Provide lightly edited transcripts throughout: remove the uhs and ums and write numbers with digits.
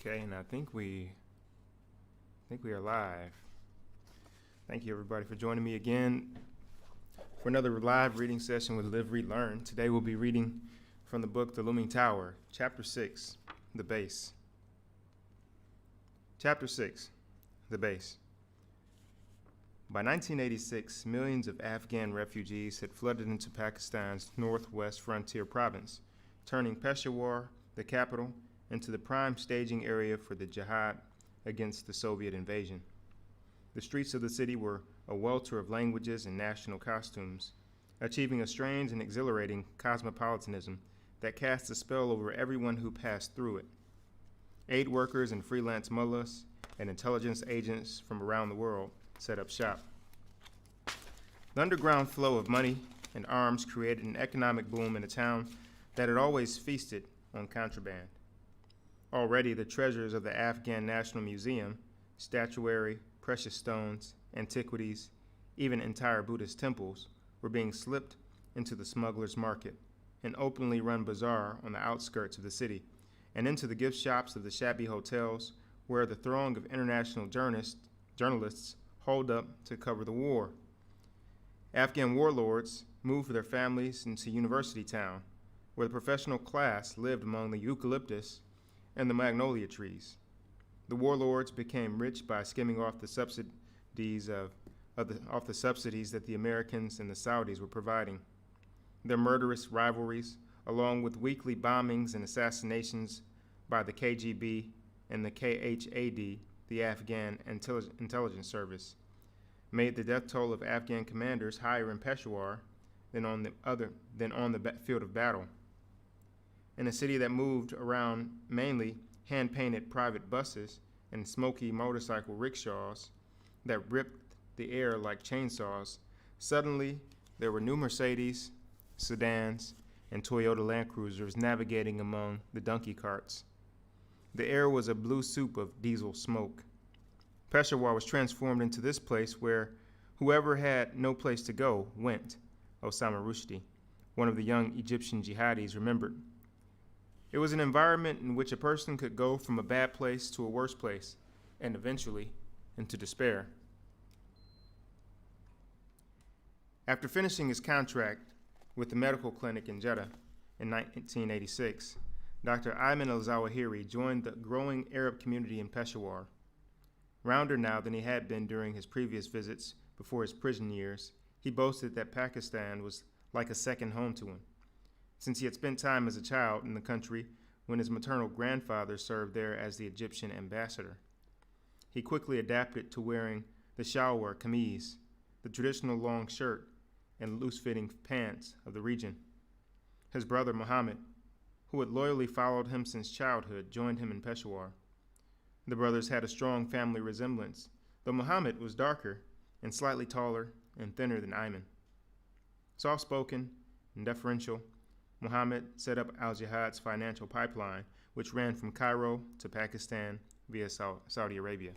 Okay, and I think we are live. Thank you everybody for joining me again for another live reading session with LiveReadLearn. Today we'll be reading from the book The Looming Tower, Chapter 6, The Base. Chapter 6, The Base. By 1986, millions of Afghan refugees had flooded into Pakistan's northwest frontier province, turning Peshawar, the capital, into the prime staging area for the jihad against the Soviet invasion. The streets of the city were a welter of languages and national costumes, achieving a strange and exhilarating cosmopolitanism that cast a spell over everyone who passed through it. Aid workers and freelance mullahs and intelligence agents from around the world set up shop. The underground flow of money and arms created an economic boom in a town that had always feasted on contraband. Already, the treasures of the Afghan National Museum, statuary, precious stones, antiquities, even entire Buddhist temples, were being slipped into the smuggler's market, an openly run bazaar on the outskirts of the city, and into the gift shops of the shabby hotels where the throng of international journalists holed up to cover the war. Afghan warlords moved their families into University Town, where the professional class lived among the eucalyptus and the magnolia trees. The warlords became rich by skimming off the subsidies that the Americans and the Saudis were providing. Their murderous rivalries, along with weekly bombings and assassinations by the KGB and the KHAD, the Afghan Intelligence Service, made the death toll of Afghan commanders higher in Peshawar than on the field of battle. In a city that moved around mainly hand-painted private buses and smoky motorcycle rickshaws that ripped the air like chainsaws, suddenly there were new Mercedes, sedans, and Toyota Land Cruisers navigating among the donkey carts. The air was a blue soup of diesel smoke. Peshawar was transformed into this place where whoever had no place to go went, Osama Rushdie, one of the young Egyptian jihadis, remembered. It was an environment in which a person could go from a bad place to a worse place, and eventually into despair. After finishing his contract with the medical clinic in Jeddah in 1986, Dr. Ayman al-Zawahiri joined the growing Arab community in Peshawar. Rounder now than he had been during his previous visits before his prison years, he boasted that Pakistan was like a second home to him, since he had spent time as a child in the country when his maternal grandfather served there as the Egyptian ambassador. He quickly adapted to wearing the shalwar kameez, the traditional long shirt and loose-fitting pants of the region. His brother Muhammad, who had loyally followed him since childhood, joined him in Peshawar. The brothers had a strong family resemblance, though Muhammad was darker and slightly taller and thinner than Ayman. Soft-spoken and deferential, Muhammad set up al-Jihad's financial pipeline, which ran from Cairo to Pakistan via Saudi Arabia.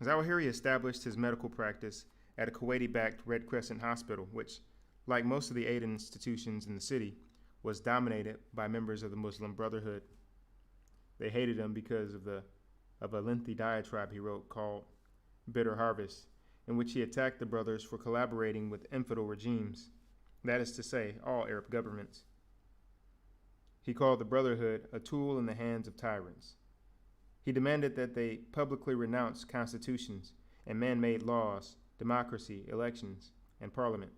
Zawahiri established his medical practice at a Kuwaiti-backed Red Crescent hospital, which, like most of the aid institutions in the city, was dominated by members of the Muslim Brotherhood. They hated him because of a lengthy diatribe he wrote called Bitter Harvest, in which he attacked the brothers for collaborating with infidel regimes, that is to say, all Arab governments. He called the Brotherhood a tool in the hands of tyrants. He demanded that they publicly renounce constitutions and man-made laws, democracy, elections, and parliament,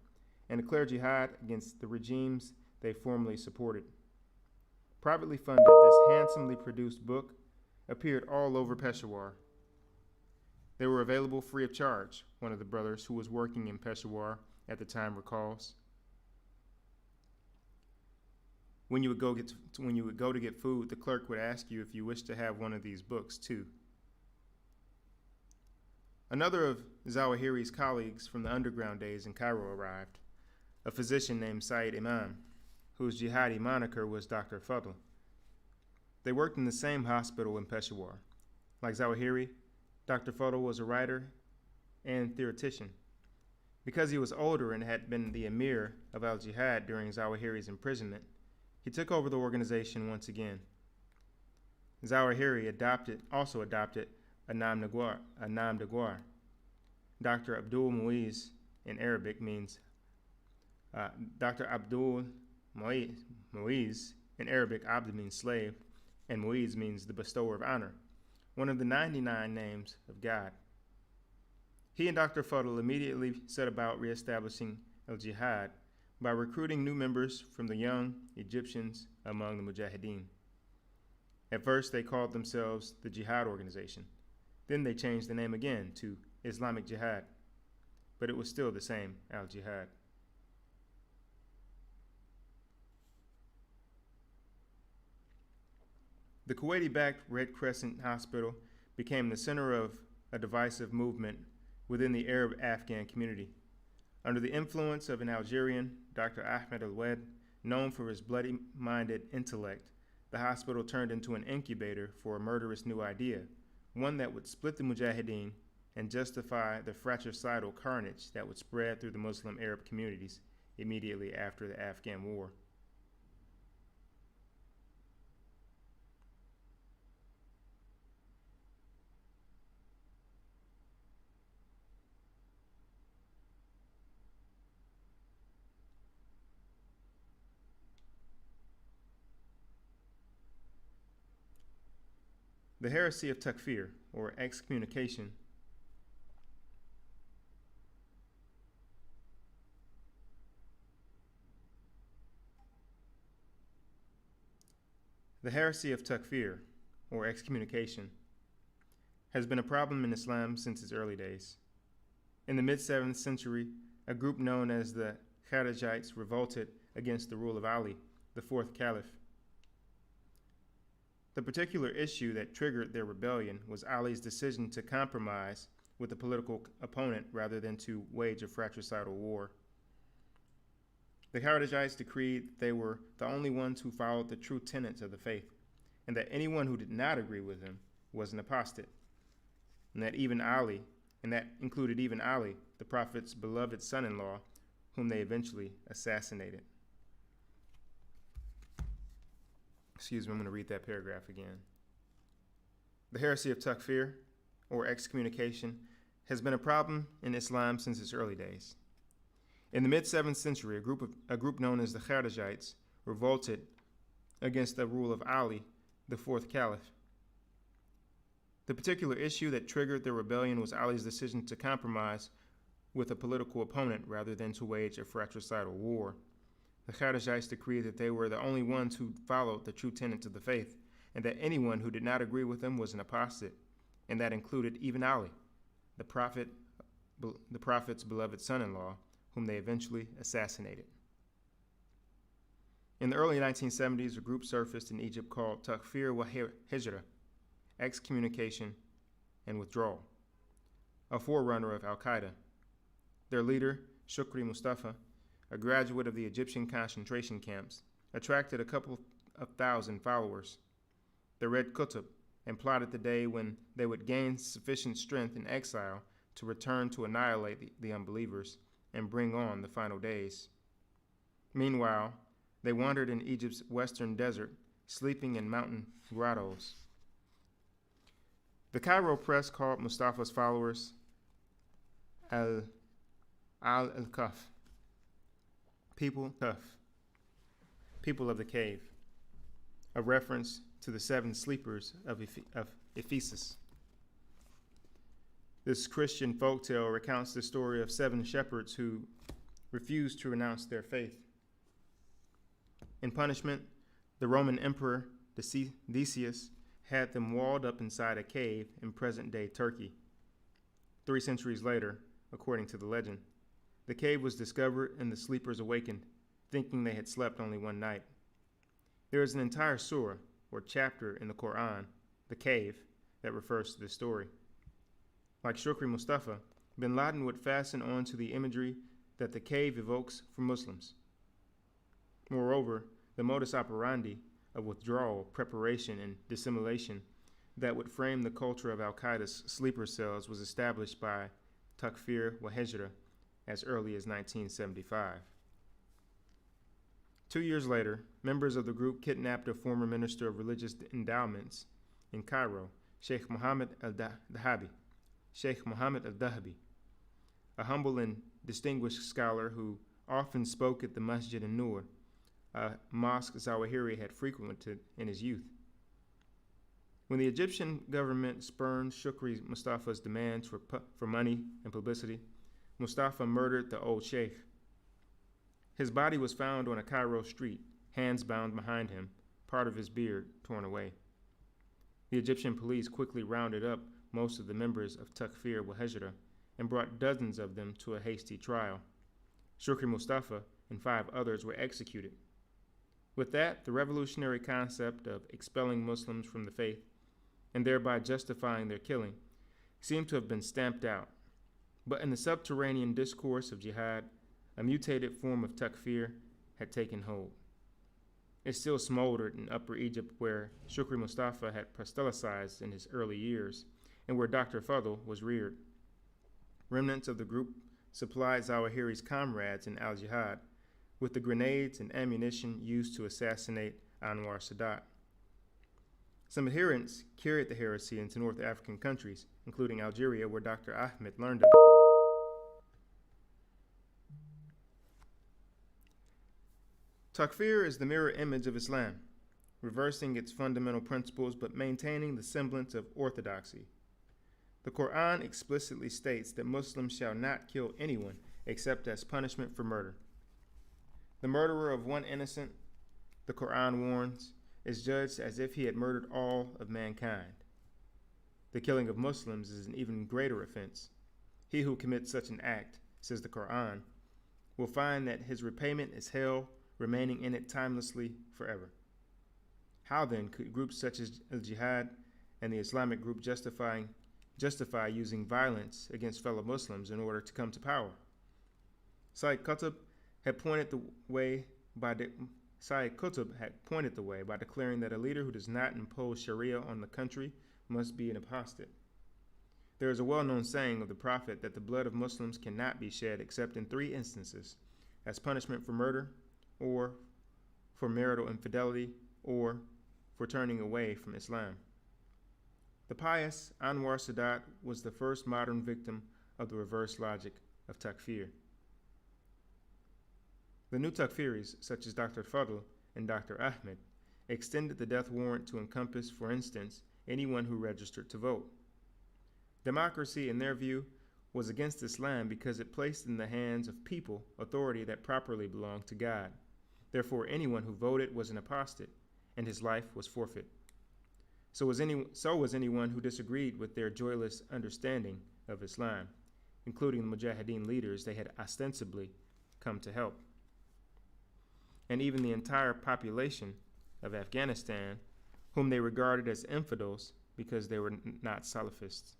and declare jihad against the regimes they formerly supported. Privately funded, this handsomely produced book appeared all over Peshawar. They were available free of charge, one of the brothers who was working in Peshawar at the time recalls. When you would go to get food, the clerk would ask you if you wished to have one of these books too. Another of Zawahiri's colleagues from the underground days in Cairo arrived, a physician named Said Imam, whose jihadi moniker was Dr. Fadl. They worked in the same hospital in Peshawar. Like Zawahiri, Dr. Fadl was a writer and theoretician. Because he was older and had been the emir of al-Jihad during Zawahiri's imprisonment, he took over the organization once again. Zawahiri also adopted a nam de guerre. Dr. Abdul Muiz in Arabic means Dr. Abdul Muiz in Arabic, Abd means slave, and Muiz means the bestower of honor, one of the 99 names of God. He and Dr. Fadl immediately set about reestablishing al-Jihad by recruiting new members from the young Egyptians among the Mujahideen. At first, they called themselves the Jihad Organization. Then they changed the name again to Islamic Jihad, but it was still the same, al-Jihad. The Kuwaiti-backed Red Crescent Hospital became the center of a divisive movement within the Arab-Afghan community. Under the influence of an Algerian, Dr. Ahmed Al-Wed, known for his bloody-minded intellect, the hospital turned into an incubator for a murderous new idea, one that would split the Mujahideen and justify the fratricidal carnage that would spread through the Muslim Arab communities immediately after the Afghan War. The heresy of takfir, or excommunication, has been a problem in Islam since its early days. In the mid-7th century, a group known as the Kharijites revolted against the rule of Ali, the fourth caliph. The particular issue that triggered their rebellion was Ali's decision to compromise with a political opponent rather than to wage a fratricidal war. The Kharijites decreed they were the only ones who followed the true tenets of the faith, and that anyone who did not agree with them was an apostate, and that included even Ali, the Prophet's beloved son-in-law, whom they eventually assassinated. Excuse me, I'm going to read that paragraph again. The heresy of takfir, or excommunication, has been a problem in Islam since its early days. In the mid-7th century, a group known as the Kharijites revolted against the rule of Ali, the fourth caliph. The particular issue that triggered their rebellion was Ali's decision to compromise with a political opponent rather than to wage a fratricidal war. The Kharijites decreed that they were the only ones who followed the true tenets of the faith, and that anyone who did not agree with them was an apostate, and that included even Ali, the Prophet's beloved son-in-law, whom they eventually assassinated. In the early 1970s, a group surfaced in Egypt called Takfir wa Hijra, excommunication and withdrawal, a forerunner of Al-Qaeda. Their leader, Shukri Mustafa, a graduate of the Egyptian concentration camps, attracted a couple of thousand followers. They read Qutb and plotted the day when they would gain sufficient strength in exile to return to annihilate the unbelievers and bring on the final days. Meanwhile, they wandered in Egypt's western desert, sleeping in mountain grottos. The Cairo press called Mustafa's followers al-Kaf, people of the cave, a reference to the 7 sleepers of Ephesus. This Christian folktale recounts the story of 7 shepherds who refused to renounce their faith. In punishment, the Roman Emperor Decius had them walled up inside a cave in present-day Turkey. 3 centuries later, according to the legend, the cave was discovered and the sleepers awakened, thinking they had slept only one night. There is an entire surah, or chapter in the Quran, the cave, that refers to this story. Like Shukri Mustafa, bin Laden would fasten onto the imagery that the cave evokes for Muslims. Moreover, the modus operandi of withdrawal, preparation, and dissimulation that would frame the culture of Al-Qaeda's sleeper cells was established by Takfir wa Hijra as early as 1975. 2 years later, members of the group kidnapped a former minister of religious endowments in Cairo, Sheikh Mohammed al-Dahabi, a humble and distinguished scholar who often spoke at the Masjid an-Nur, a mosque Zawahiri had frequented in his youth. When the Egyptian government spurned Shukri Mustafa's demands for money and publicity, Mustafa murdered the old sheikh. His body was found on a Cairo street, hands bound behind him, part of his beard torn away. The Egyptian police quickly rounded up most of the members of Takfir wal-Hijra and brought dozens of them to a hasty trial. Shukri Mustafa and 5 others were executed. With that, the revolutionary concept of expelling Muslims from the faith and thereby justifying their killing seemed to have been stamped out. But in the subterranean discourse of jihad, a mutated form of takfir had taken hold. It still smoldered in Upper Egypt, where Shukri Mustafa had proselytized in his early years and where Dr. Fadl was reared. Remnants of the group supplied Zawahiri's comrades in al-Jihad with the grenades and ammunition used to assassinate Anwar Sadat. Some adherents carried the heresy into North African countries, including Algeria, where Dr. Ahmed learned of it. Takfir is the mirror image of Islam, reversing its fundamental principles but maintaining the semblance of orthodoxy. The Quran explicitly states that Muslims shall not kill anyone except as punishment for murder. The murderer of one innocent, the Quran warns, is judged as if he had murdered all of mankind. The killing of Muslims is an even greater offense. He who commits such an act, says the Quran, will find that his repayment is hell, remaining in it timelessly forever. How then could groups such as al-Jihad and the Islamic group justify using violence against fellow Muslims in order to come to power? Sayyid Qutb had pointed the way by declaring that a leader who does not impose Sharia on the country must be an apostate. There is a well-known saying of the Prophet that the blood of Muslims cannot be shed except in 3 instances: as punishment for murder, or for marital infidelity, or for turning away from Islam. The pious Anwar Sadat was the first modern victim of the reverse logic of takfir. The new takfiris, such as Dr. Fadl and Dr. Ahmed, extended the death warrant to encompass, for instance, anyone who registered to vote. Democracy, in their view, was against Islam because it placed in the hands of people authority that properly belonged to God. Therefore, anyone who voted was an apostate, and his life was forfeit. So was anyone who disagreed with their joyless understanding of Islam, including the Mujahideen leaders they had ostensibly come to help. And even the entire population of Afghanistan, whom they regarded as infidels because they were not Salafists.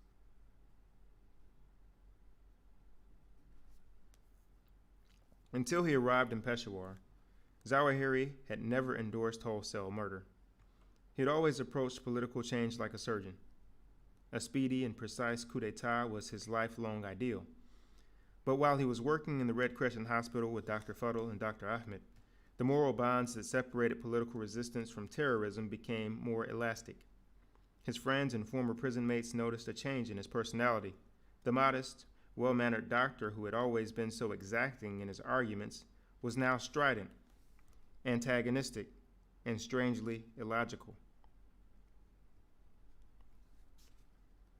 Until he arrived in Peshawar, Zawahiri had never endorsed wholesale murder. He had always approached political change like a surgeon. A speedy and precise coup d'etat was his lifelong ideal. But while he was working in the Red Crescent Hospital with Dr. Fadl and Dr. Ahmed, the moral bonds that separated political resistance from terrorism became more elastic. His friends and former prison mates noticed a change in his personality. The modest, well-mannered doctor who had always been so exacting in his arguments was now strident, antagonistic, and strangely illogical.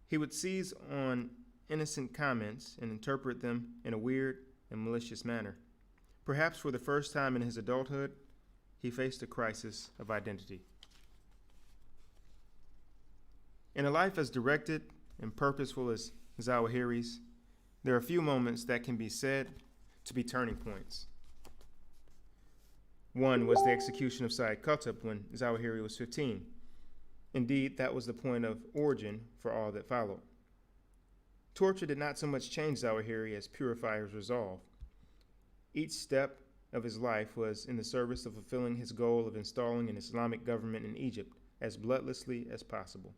He would seize on innocent comments and interpret them in a weird and malicious manner. Perhaps for the first time in his adulthood, he faced a crisis of identity. In a life as directed and purposeful as Zawahiri's, there are few moments that can be said to be turning points. One was the execution of Sayyid Qutb when Zawahiri was 15. Indeed, that was the point of origin for all that followed. Torture did not so much change Zawahiri as purify his resolve. Each step of his life was in the service of fulfilling his goal of installing an Islamic government in Egypt as bloodlessly as possible.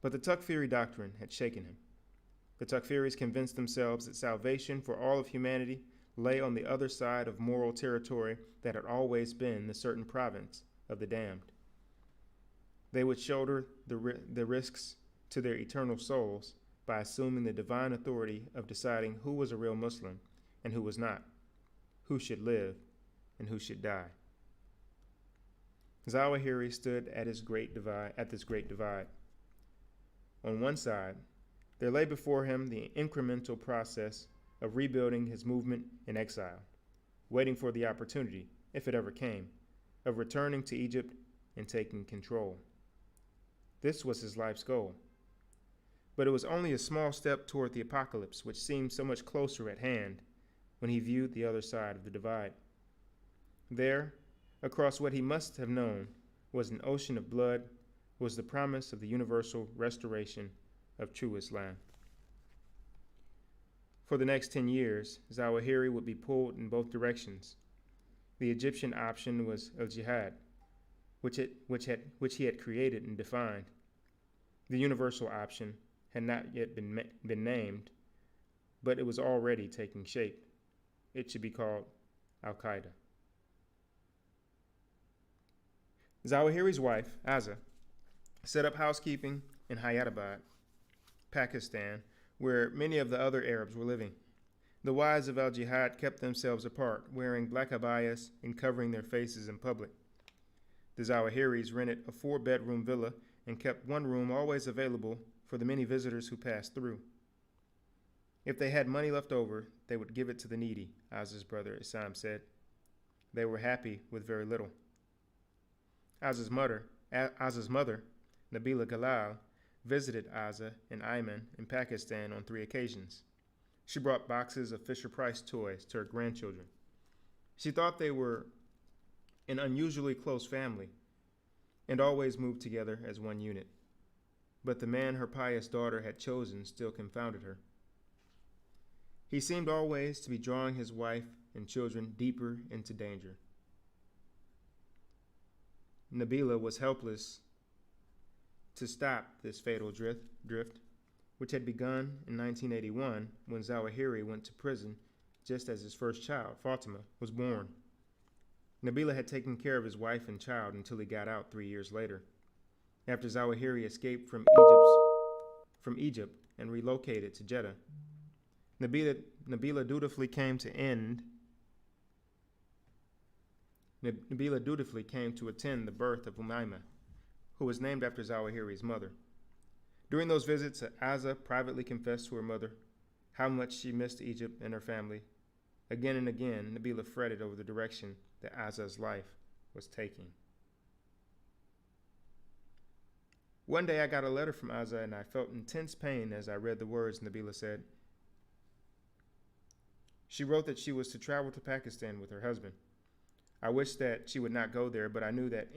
But the Takfiri doctrine had shaken him. The Takfiris convinced themselves that salvation for all of humanity lay on the other side of moral territory that had always been the certain province of the damned. They would shoulder the risks to their eternal souls by assuming the divine authority of deciding who was a real Muslim and who was not, who should live and who should die. Zawahiri stood at this great divide. On one side, there lay before him the incremental process of rebuilding his movement in exile, waiting for the opportunity, if it ever came, of returning to Egypt and taking control. This was his life's goal. But it was only a small step toward the apocalypse, which seemed so much closer at hand when he viewed the other side of the divide. There, across what he must have known was an ocean of blood, was the promise of the universal restoration of true Islam. For the next 10 years, Zawahiri would be pulled in both directions. The Egyptian option was al-jihad, which he had created and defined. The universal option had not yet been named, but it was already taking shape. It should be called Al-Qaeda. Zawahiri's wife, Azza, set up housekeeping in Hyderabad, Pakistan, where many of the other Arabs were living. The wives of al-Jihad kept themselves apart, wearing black abayas and covering their faces in public. The Zawahiris rented a 4-bedroom villa and kept one room always available for the many visitors who passed through. If they had money left over, they would give it to the needy, Azza's brother Isam said. They were happy with very little. Azza's mother, Nabila Galal, visited Azza and Ayman in Pakistan on 3 occasions. She brought boxes of Fisher-Price toys to her grandchildren. She thought they were an unusually close family and always moved together as one unit. But the man her pious daughter had chosen still confounded her. He seemed always to be drawing his wife and children deeper into danger. Nabila was helpless to stop this fatal drift, which had begun in 1981 when Zawahiri went to prison just as his first child, Fatima, was born. Nabila had taken care of his wife and child until he got out 3 years later, after Zawahiri escaped from Egypt and relocated to Jeddah. Nabila dutifully came to attend the birth of Umayma, who was named after Zawahiri's mother. During those visits, Azza privately confessed to her mother how much she missed Egypt and her family. Again and again, Nabila fretted over the direction that Azza's life was taking. One day I got a letter from Azza and I felt intense pain as I read the words Nabila said. She wrote that she was to travel to Pakistan with her husband. I wished that she would not go there, but I knew that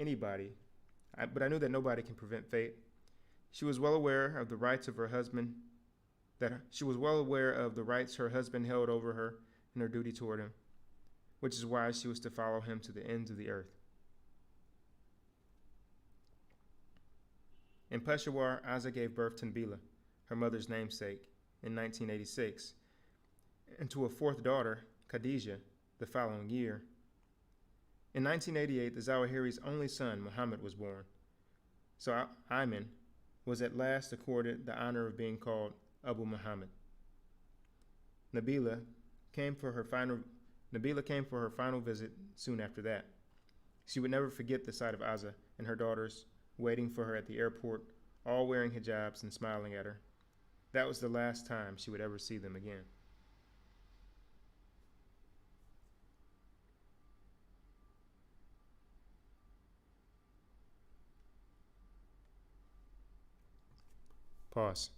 nobody can prevent fate. She was well aware of the rights her husband held over her and her duty toward him, which is why she was to follow him to the ends of the earth. In Peshawar, Azza gave birth to Nabila, her mother's namesake, in 1986, and to a 4th daughter, Khadija, the following year. In 1988, the Zawahiri's only son, Muhammad, was born. So Ayman was at last accorded the honor of being called Abu Muhammad. Nabila came for her final visit soon after that. She would never forget the sight of Azza and her daughters waiting for her at the airport, all wearing hijabs and smiling at her. That was the last time she would ever see them again. Pause.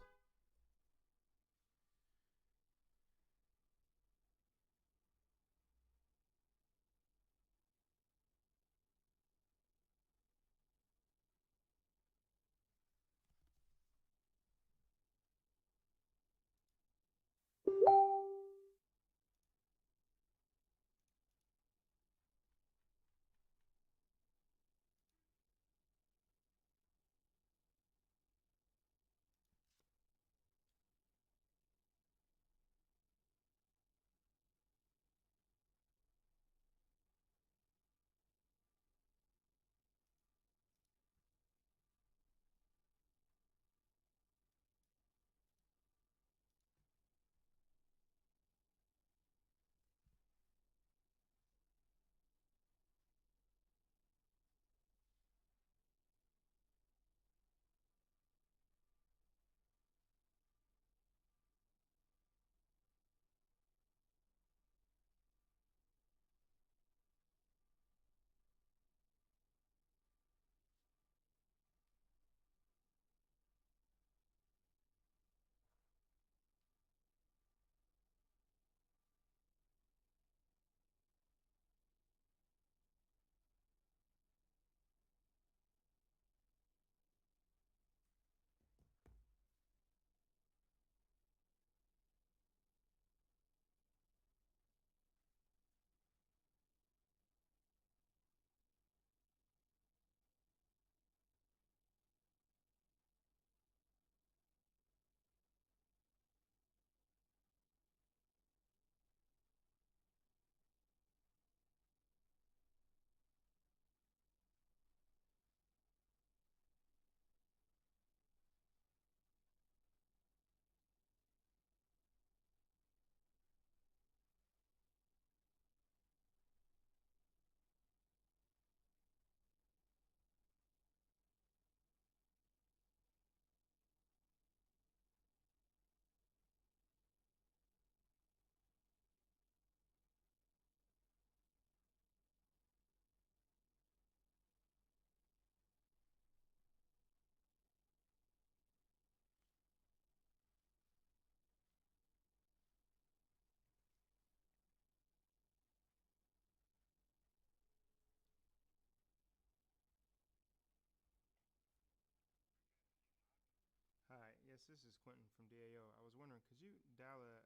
Yes, this is Quentin from DAO. I was wondering, could you dial a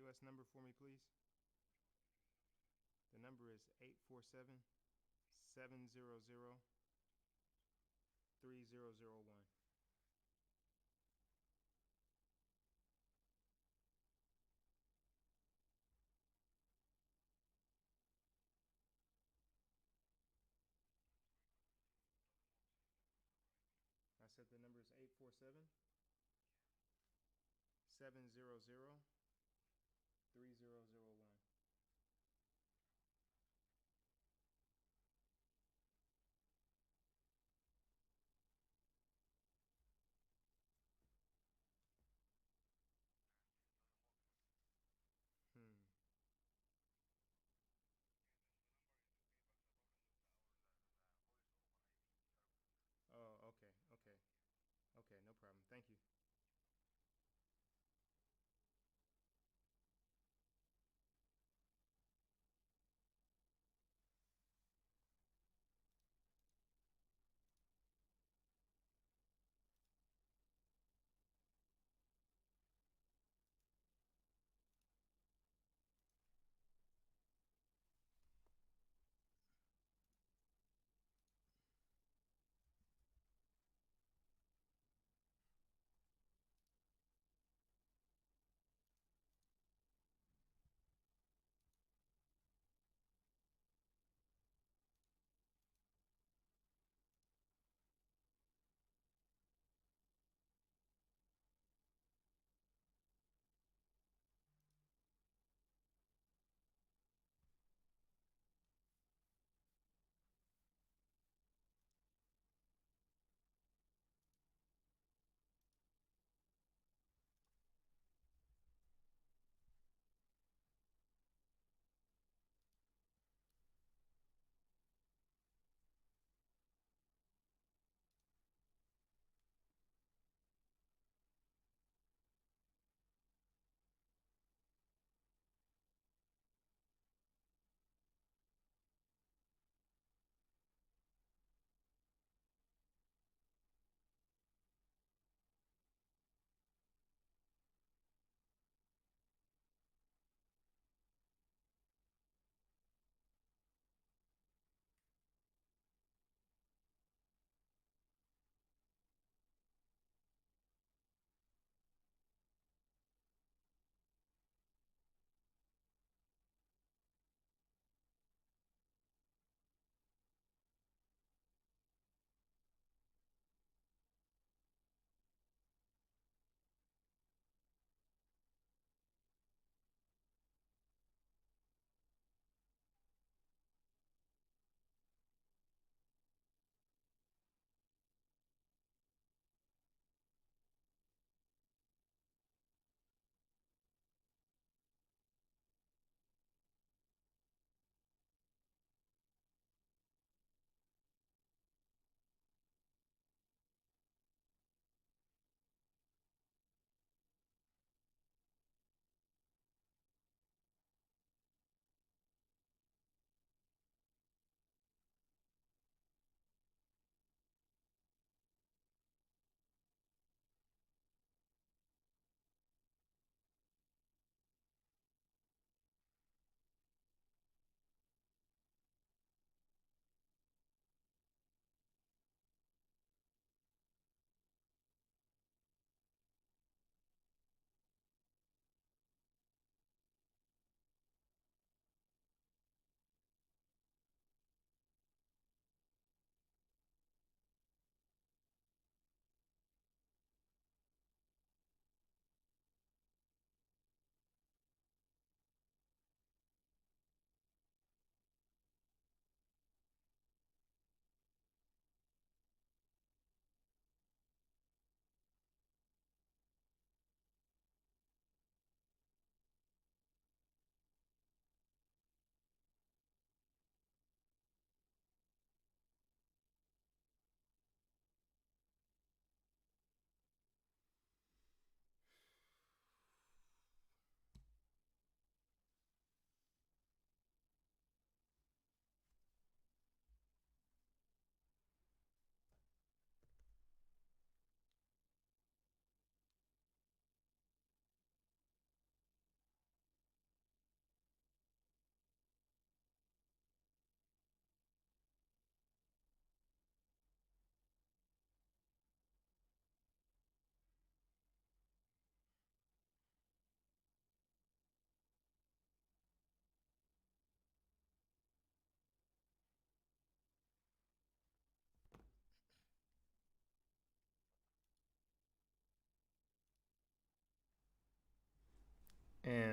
U.S. number for me, please? The number is 847-700-3001. I said the number is 847-700-3001. Hmm. Oh, okay, okay. Okay, no problem. Thank you.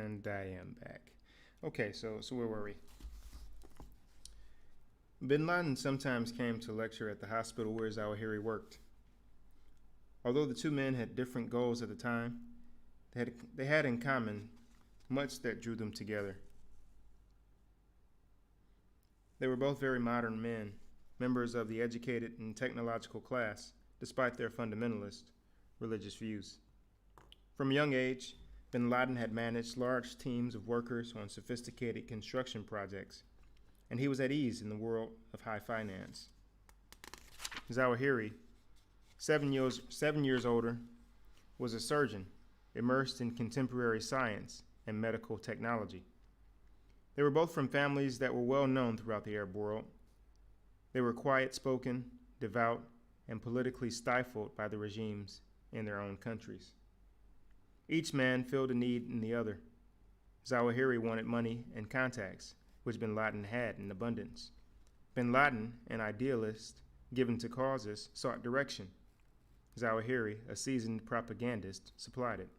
And I am back. Okay, so where were we? Bin Laden sometimes came to lecture at the hospital where Zawahiri worked. Although the two men had different goals at the time, they had in common much that drew them together. They were both very modern men, members of the educated and technological class, despite their fundamentalist religious views. From a young age, Bin Laden had managed large teams of workers on sophisticated construction projects, and he was at ease in the world of high finance. Zawahiri, 7 years older, was a surgeon immersed in contemporary science and medical technology. They were both from families that were well known throughout the Arab world. They were quiet-spoken, devout, and politically stifled by the regimes in their own countries. Each man filled a need in the other. Zawahiri wanted money and contacts, which Bin Laden had in abundance. Bin Laden, an idealist given to causes, sought direction. Zawahiri, a seasoned propagandist, supplied it.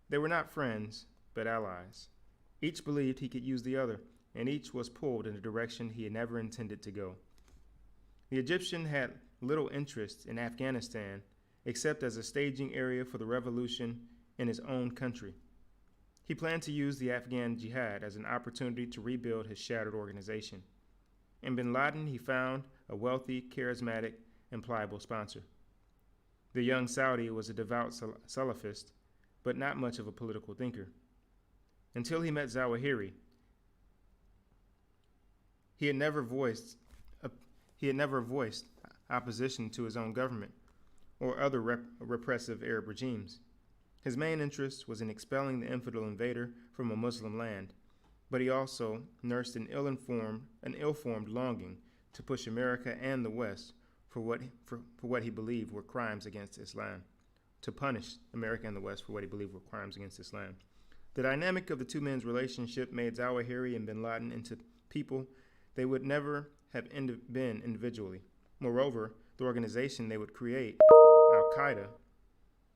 They were not friends, but allies. Each believed he could use the other, and each was pulled in a direction he had never intended to go. The Egyptian had little interest in Afghanistan, except as a staging area for the revolution in his own country. He planned to use the Afghan jihad as an opportunity to rebuild his shattered organization. In Bin Laden, he found a wealthy, charismatic, and pliable sponsor. The young Saudi was a devout Salafist, but not much of a political thinker. Until he met Zawahiri, he had never voiced opposition to his own government or other repressive Arab regimes. His main interest was in expelling the infidel invader from a Muslim land, but he also nursed an ill-formed longing to push America and the West for what he believed were crimes against Islam, to punish America and the West for what he believed were crimes against Islam. The dynamic of the two men's relationship made Zawahiri and Bin Laden into people they would never have been individually. Moreover, the organization they would create, Al-Qaeda,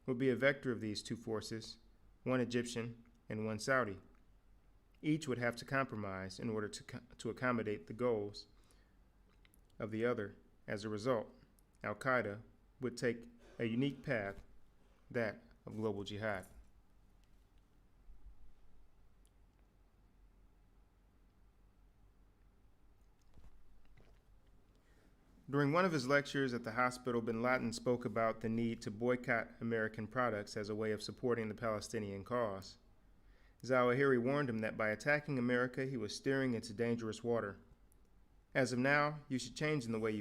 would be a vector of these two forces, one Egyptian and one Saudi. Each would have to compromise in order to accommodate the goals of the other. As a result, Al-Qaeda would take a unique path, that of global jihad. During one of his lectures at the hospital, Bin Laden spoke about the need to boycott American products as a way of supporting the Palestinian cause. Zawahiri warned him that by attacking America, he was steering into dangerous water. As of now, you should change the way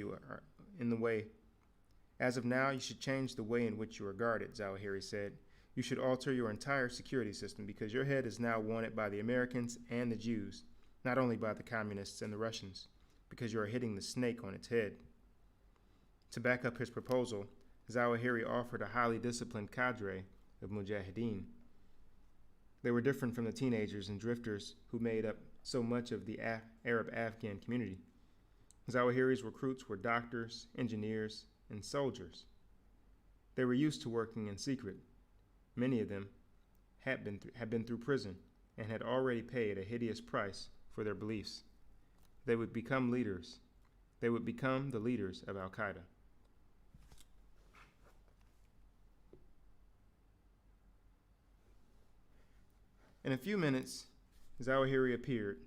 in which you are guarded, Zawahiri said. You should alter your entire security system because your head is now wanted by the Americans and the Jews, not only by the communists and the Russians, because you are hitting the snake on its head. To back up his proposal, Zawahiri offered a highly disciplined cadre of mujahideen. They were different from the teenagers and drifters who made up so much of the Arab Afghan community. Zawahiri's recruits were doctors, engineers, and soldiers. They were used to working in secret. Many of them had been through prison and had already paid a hideous price for their beliefs. They would become leaders. They would become the leaders of Al-Qaeda. In a few minutes, Zawahiri appeared,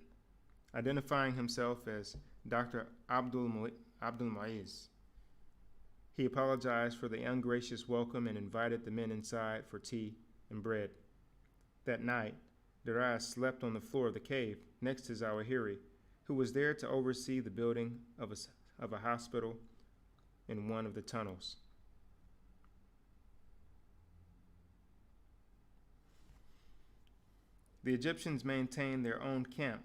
identifying himself as Dr. Abdul Muiz. He apologized for the ungracious welcome and invited the men inside for tea and bread. That night, Daraz slept on the floor of the cave next to Zawahiri, who was there to oversee the building of a hospital in one of the tunnels. The Egyptians maintained their own camp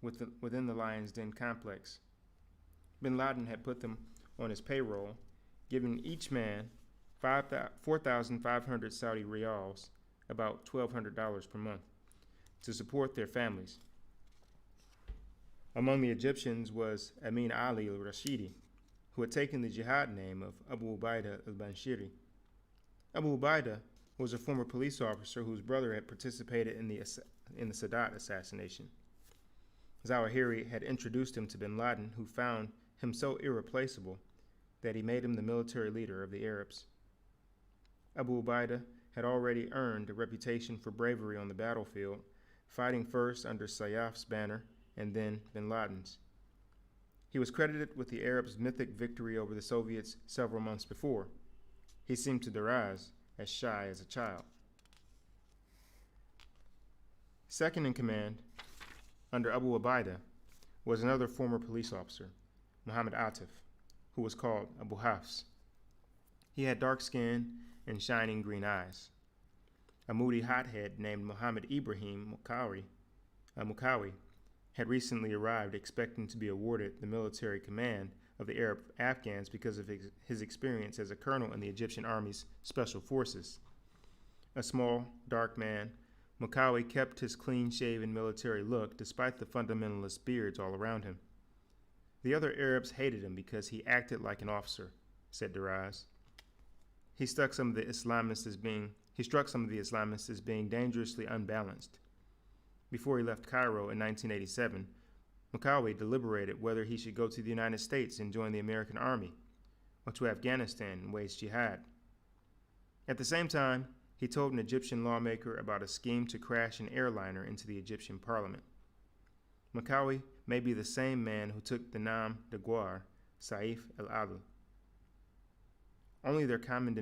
within the Lion's Den complex. Bin Laden had put them on his payroll, giving each man 4,500 Saudi riyals, about $1,200 per month, to support their families. Among the Egyptians was Amin Ali al-Rashidi, who had taken the jihad name of Abu Ubaidah al-Banshiri. Abu Ubaidah was a former police officer whose brother had participated in the Sadat assassination. Zawahiri had introduced him to bin Laden, who found him so irreplaceable that he made him the military leader of the Arabs. Abu Ubaidah had already earned a reputation for bravery on the battlefield, fighting first under Sayyaf's banner and then bin Laden's. He was credited with the Arabs' mythic victory over the Soviets several months before. He seemed to Daraz as shy as a child. Second in command, under Abu Ubaidah, was another former police officer, Muhammad Atif, who was called Abu Hafs. He had dark skin and shining green eyes. A moody hothead named Muhammad Ibrahim Mukawi had recently arrived expecting to be awarded the military command of the Arab Afghans because of his experience as a colonel in the Egyptian Army's Special Forces. A small, dark man, Mukawi kept his clean-shaven military look despite the fundamentalist beards all around him. The other Arabs hated him because he acted like an officer, said Daraz. He struck some of the Islamists as being dangerously unbalanced. Before he left Cairo in 1987, Mukawi deliberated whether he should go to the United States and join the American Army, or to Afghanistan and wage jihad. At the same time, he told an Egyptian lawmaker about a scheme to crash an airliner into the Egyptian parliament. Mukawi may be the same man who took the Nam de Gwar, Saif el-Adl. Only their common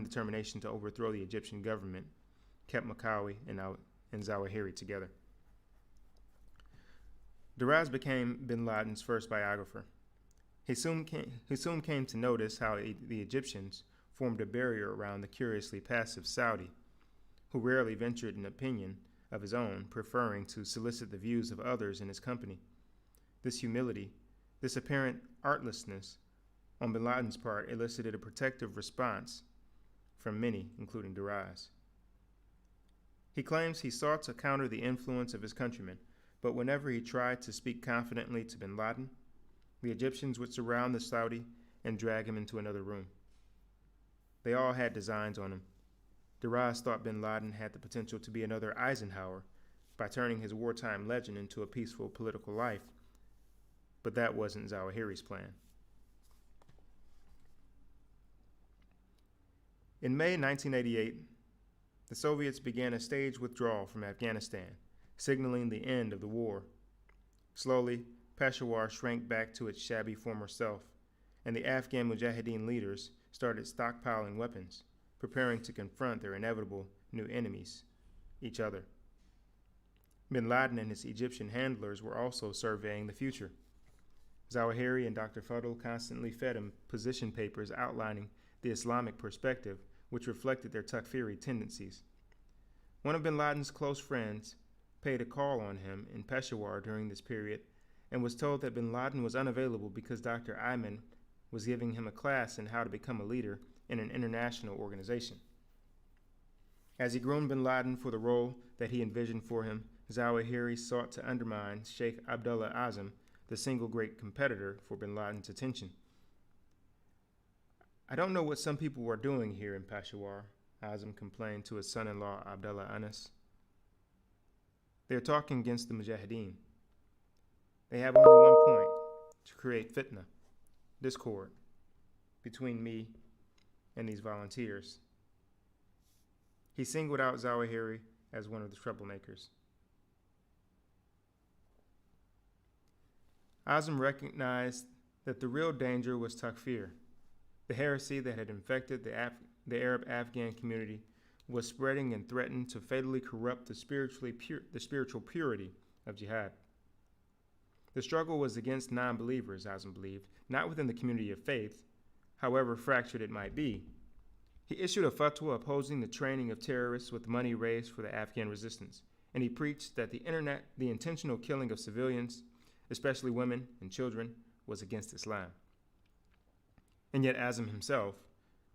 determination to overthrow the Egyptian government kept Mukawi and Zawahiri together. Daraz became bin Laden's first biographer. He soon came to notice how the Egyptians formed a barrier around the curiously passive Saudi, who rarely ventured an opinion of his own, preferring to solicit the views of others in his company. This humility, this apparent artlessness on bin Laden's part elicited a protective response from many, including Daraz. He claims he sought to counter the influence of his countrymen, but whenever he tried to speak confidently to bin Laden, the Egyptians would surround the Saudi and drag him into another room. They all had designs on him. Daraz thought bin Laden had the potential to be another Eisenhower by turning his wartime legend into a peaceful political life, but that wasn't Zawahiri's plan. In May 1988, the Soviets began a staged withdrawal from Afghanistan, signaling the end of the war. Slowly, Peshawar shrank back to its shabby former self, and the Afghan Mujahideen leaders started stockpiling weapons, preparing to confront their inevitable new enemies, each other. Bin Laden and his Egyptian handlers were also surveying the future. Zawahiri and Dr. Fadl constantly fed him position papers outlining the Islamic perspective, which reflected their Takfiri tendencies. One of bin Laden's close friends paid a call on him in Peshawar during this period and was told that bin Laden was unavailable because Dr. Ayman was giving him a class in how to become a leader in an international organization. As he groomed bin Laden for the role that he envisioned for him, Zawahiri sought to undermine Sheikh Abdullah Azam, the single great competitor for bin Laden's attention. "I don't know what some people are doing here in Peshawar," Azam complained to his son-in-law Abdullah Anas. "They're talking against the Mujahideen. They have only one point, to create fitna, discord, between me and these volunteers." He singled out Zawahiri as one of the troublemakers. Azam recognized that the real danger was takfir. The heresy that had infected the Arab-Afghan community was spreading and threatened to fatally corrupt the spiritual purity of jihad. The struggle was against non-believers, Azam believed, not within the community of faith, however fractured it might be. He issued a fatwa opposing the training of terrorists with money raised for the Afghan resistance, and he preached that the intentional killing of civilians, especially women and children, was against Islam. And yet Azam himself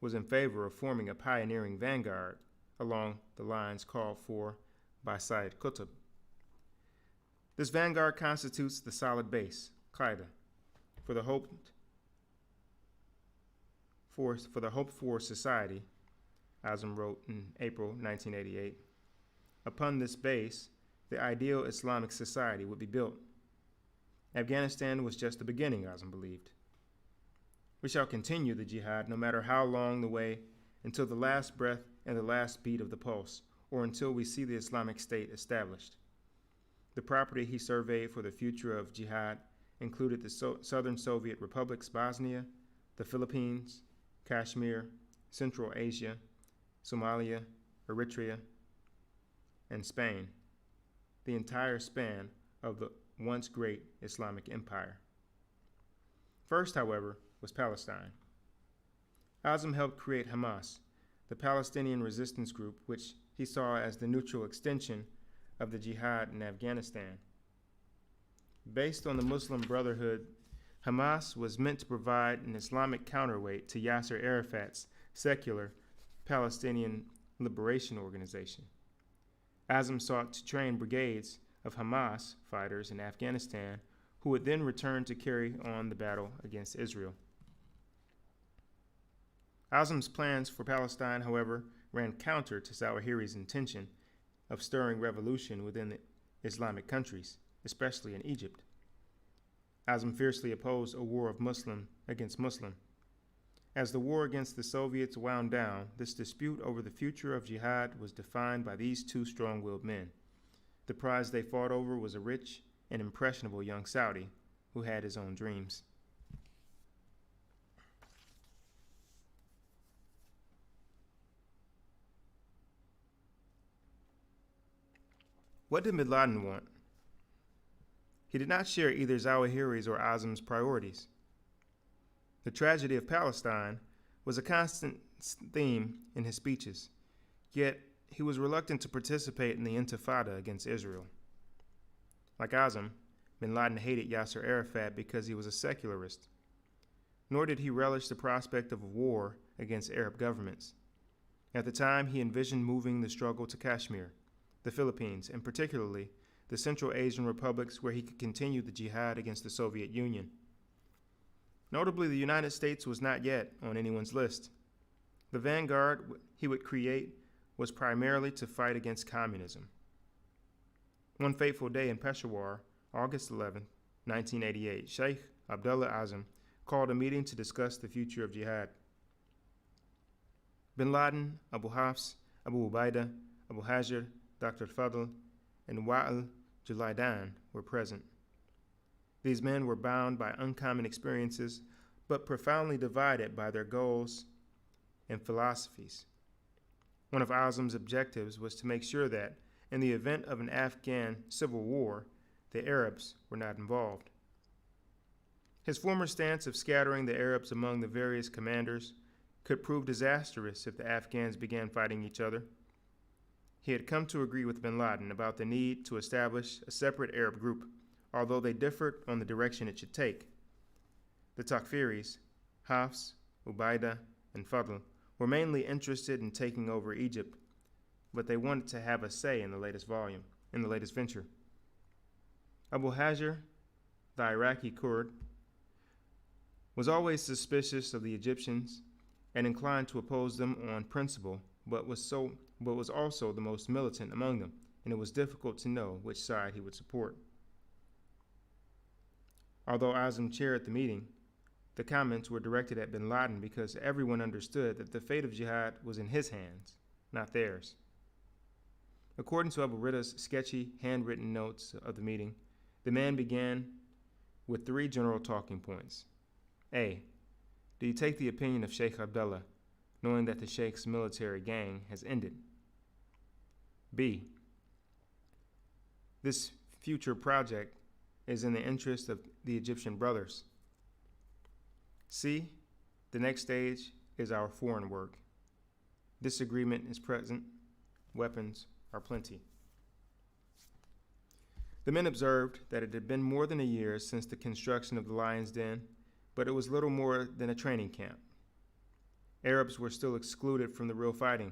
was in favor of forming a pioneering vanguard along the lines called for by Sayyid Qutb. This vanguard constitutes the solid base, Qaeda, for the hoped-for society Azam wrote in April 1988. Upon this base, the ideal Islamic society would be built. Afghanistan was just the beginning, Azam believed. We shall continue the jihad no matter how long the way, until the last breath and the last beat of the pulse, or until we see the Islamic State established. The property he surveyed for the future of jihad included the Southern Soviet republics Bosnia, the Philippines, Kashmir, Central Asia, Somalia, Eritrea, and Spain, the entire span of the once great Islamic empire. First, however, was Palestine. Azam helped create Hamas, the Palestinian resistance group, which he saw as the neutral extension of the jihad in Afghanistan. Based on the Muslim Brotherhood, Hamas was meant to provide an Islamic counterweight to Yasser Arafat's secular Palestinian Liberation Organization. Azam sought to train brigades of Hamas fighters in Afghanistan who would then return to carry on the battle against Israel. Azam's plans for Palestine, however, ran counter to Zawahiri's intention of stirring revolution within the Islamic countries, especially in Egypt. Azam fiercely opposed a war of Muslim against Muslim. As the war against the Soviets wound down, this dispute over the future of jihad was defined by these two strong-willed men. The prize they fought over was a rich and impressionable young Saudi who had his own dreams. What did bin Laden want? He did not share either Zawahiri's or Azam's priorities. The tragedy of Palestine was a constant theme in his speeches, yet he was reluctant to participate in the intifada against Israel. Like Azam, bin Laden hated Yasser Arafat because he was a secularist, nor did he relish the prospect of a war against Arab governments. At the time, he envisioned moving the struggle to Kashmir, the Philippines, and particularly the Central Asian republics where he could continue the jihad against the Soviet Union. Notably, the United States was not yet on anyone's list. The vanguard he would create was primarily to fight against communism. One fateful day in Peshawar, August 11, 1988, Sheikh Abdullah Azam called a meeting to discuss the future of jihad. Bin Laden, Abu Hafs, Abu Ubaidah, Abu Hajar, Dr. Fadl, and Wa'il Julaidan were present. These men were bound by uncommon experiences, but profoundly divided by their goals and philosophies. One of Azam's objectives was to make sure that, in the event of an Afghan civil war, the Arabs were not involved. His former stance of scattering the Arabs among the various commanders could prove disastrous if the Afghans began fighting each other. He had come to agree with bin Laden about the need to establish a separate Arab group, although they differed on the direction it should take. The Takfiris, Hafs, Ubaidah, and Fadl, were mainly interested in taking over Egypt, but they wanted to have a say in the latest venture. Abu Hajar, the Iraqi Kurd, was always suspicious of the Egyptians and inclined to oppose them on principle, but was also the most militant among them, and it was difficult to know which side he would support. Although Azam chaired the meeting, the comments were directed at bin Laden because everyone understood that the fate of jihad was in his hands, not theirs. According to Abu Ridda's sketchy, handwritten notes of the meeting, the man began with 3 general talking points. A. Do you take the opinion of Sheikh Abdullah, knowing that the Sheikh's military gang has ended? B. This future project is in the interest of the Egyptian brothers. C. The next stage is our foreign work. Disagreement is present. Weapons are plenty. The men observed that it had been more than a year since the construction of the Lion's Den, but it was little more than a training camp. Arabs were still excluded from the real fighting.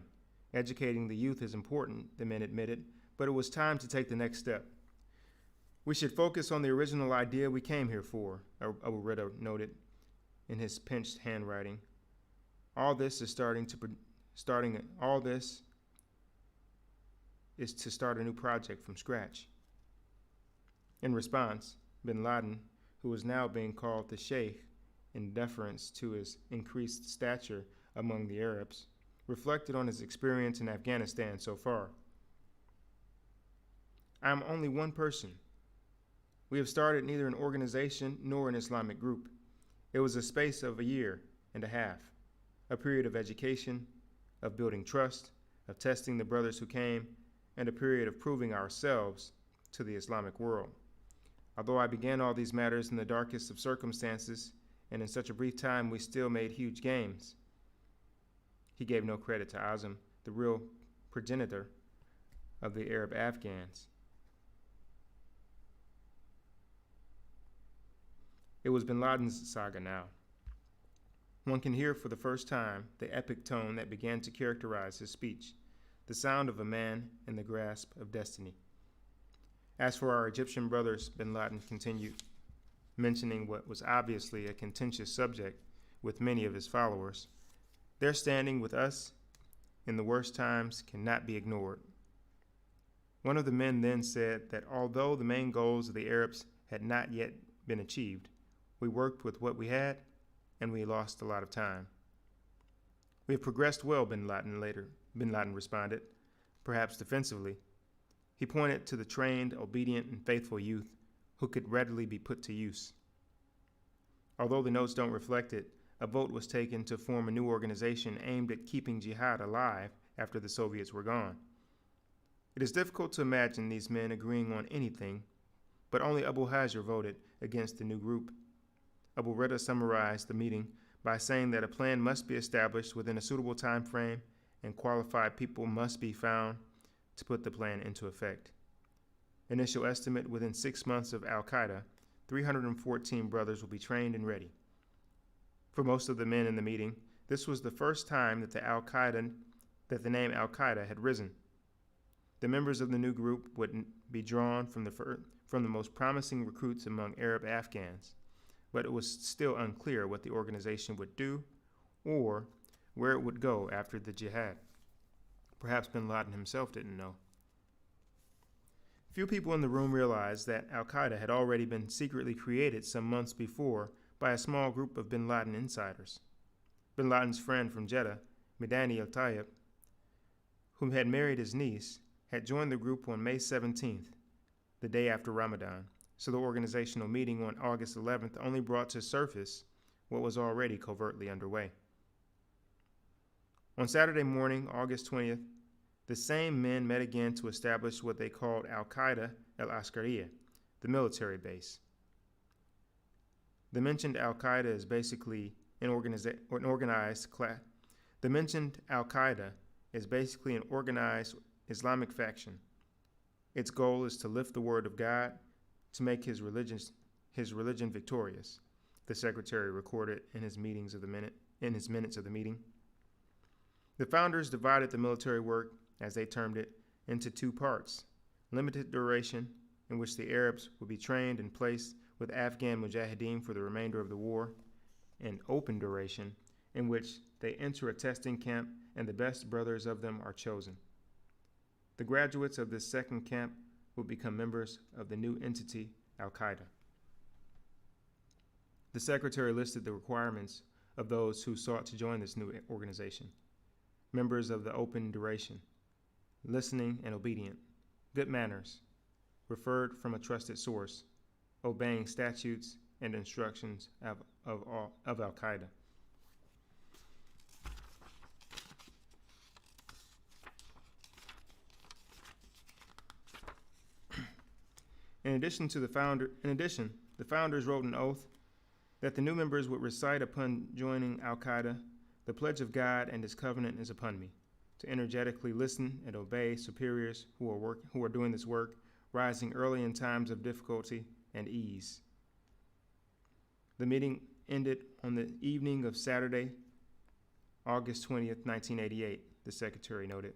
Educating the youth is important, the men admitted, but it was time to take the next step. We should focus on the original idea we came here for, Abu Ridda noted in his pinched handwriting. All this is starting to starting all this is to start a new project from scratch. In response, bin Laden, who was now being called the Sheikh in deference to his increased stature among the Arabs, reflected on his experience in Afghanistan so far. I am only one person. We have started neither an organization nor an Islamic group. It was a space of a year and a half, a period of education, of building trust, of testing the brothers who came, and a period of proving ourselves to the Islamic world. Although I began all these matters in the darkest of circumstances, and in such a brief time we still made huge gains. He gave no credit to Azam, the real progenitor of the Arab Afghans. It was bin Laden's saga now. One can hear for the first time the epic tone that began to characterize his speech, the sound of a man in the grasp of destiny. As for our Egyptian brothers, bin Laden continued, mentioning what was obviously a contentious subject with many of his followers, their standing with us in the worst times cannot be ignored. One of the men then said that although the main goals of the Arabs had not yet been achieved, we worked with what we had, and we lost a lot of time. We have progressed well, bin Laden responded, perhaps defensively. He pointed to the trained, obedient, and faithful youth who could readily be put to use. Although the notes don't reflect it, a vote was taken to form a new organization aimed at keeping jihad alive after the Soviets were gone. It is difficult to imagine these men agreeing on anything, but only Abu Hajr voted against the new group. Abu Rida summarized the meeting by saying that a plan must be established within a suitable time frame and qualified people must be found to put the plan into effect. Initial estimate: within 6 months of Al-Qaeda, 314 brothers will be trained and ready. For most of the men in the meeting, this was the first time that the name Al-Qaeda had risen. The members of the new group would be drawn from the most promising recruits among Arab Afghans, but it was still unclear what the organization would do or where it would go after the jihad. Perhaps bin Laden himself didn't know. Few people in the room realized that Al-Qaeda had already been secretly created some months before by a small group of bin Laden insiders. Bin Laden's friend from Jeddah, Midani al-Tayyib, whom had married his niece, had joined the group on May 17th, the day after Ramadan, so the organizational meeting on August 11th only brought to surface what was already covertly underway. On Saturday morning, August 20th, the same men met again to establish what they called Al-Qaeda al-Askariya, the military base. The mentioned Al-Qaeda is basically an organized Islamic faction. Its goal is to lift the word of God, to make his religion victorious, the secretary recorded in his minutes of the meeting. The founders divided the military work, as they termed it, into 2 parts: limited duration, in which the Arabs would be trained and placed with Afghan mujahideen for the remainder of the war, and open duration, in which they enter a testing camp and the best brothers of them are chosen. The graduates of this second camp would become members of the new entity, Al-Qaeda. The secretary listed the requirements of those who sought to join this new organization: members of the open duration, listening and obedient, good manners, referred from a trusted source, obeying statutes and instructions of Al-Qaeda. In addition, the founders wrote an oath that the new members would recite upon joining Al-Qaeda: "The pledge of God and his covenant is upon me, to energetically listen and obey superiors who are doing this work, rising early in times of difficulty and ease." The meeting ended on the evening of Saturday, August 20th, 1988, the secretary noted.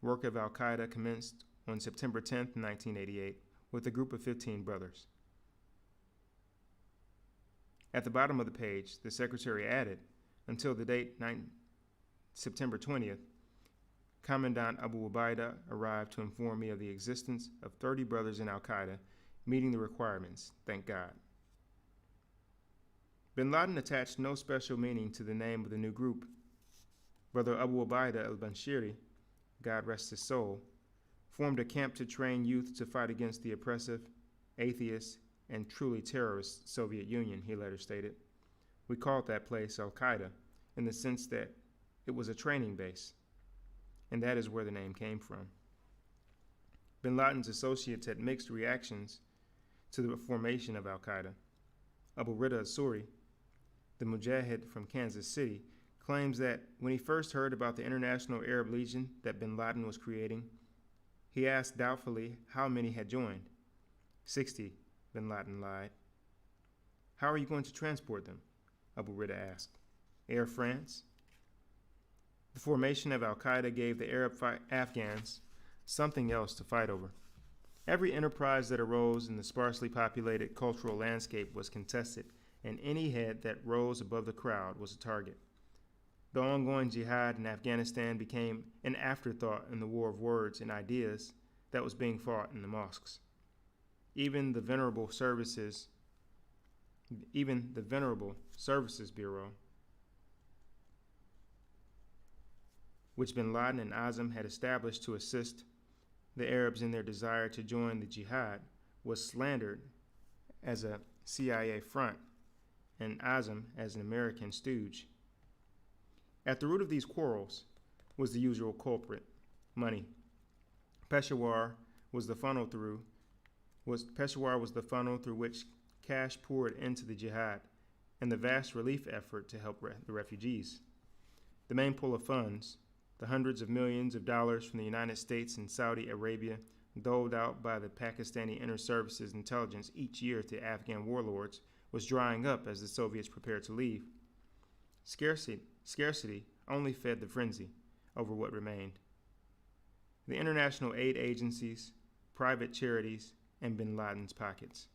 Work of Al-Qaeda commenced on September 10th, 1988, with a group of 15 brothers. At the bottom of the page, the secretary added, until the date September 20th, Commandant Abu Ubaidah arrived to inform me of the existence of 30 brothers in Al-Qaeda meeting the requirements, thank God. Bin Laden attached no special meaning to the name of the new group. Brother Abu Ubaidah al-Banshiri, God rest his soul, formed a camp to train youth to fight against the oppressive, atheist, and truly terrorist Soviet Union, he later stated. We called that place Al-Qaeda in the sense that it was a training base, and that is where the name came from. Bin Laden's associates had mixed reactions to the formation of Al-Qaeda. Abu Rida al-Suri, the mujahid from Kansas City, claims that when he first heard about the International Arab Legion that Bin Laden was creating, he asked doubtfully how many had joined. 60, Bin Laden lied. How are you going to transport them? Abu Rida asked. Air France? The formation of Al-Qaeda gave the Arab Afghans something else to fight over. Every enterprise that arose in the sparsely populated cultural landscape was contested, and any head that rose above the crowd was a target. The ongoing jihad in Afghanistan became an afterthought in the war of words and ideas that was being fought in the mosques. Even the Venerable Services Bureau, which Bin Laden and Azam had established to assist the Arabs in their desire to join the jihad, was slandered as a CIA front and Azam as an American stooge. At the root of these quarrels was the usual culprit, money. Peshawar was the funnel through which cash poured into the jihad and the vast relief effort to help the refugees. The main pool of funds, the hundreds of millions of dollars from the United States and Saudi Arabia doled out by the Pakistani Inter-Services Intelligence each year to Afghan warlords, was drying up as the Soviets prepared to leave. Scarcity only fed the frenzy over what remained. The international aid agencies, private charities, and Bin Laden's pockets.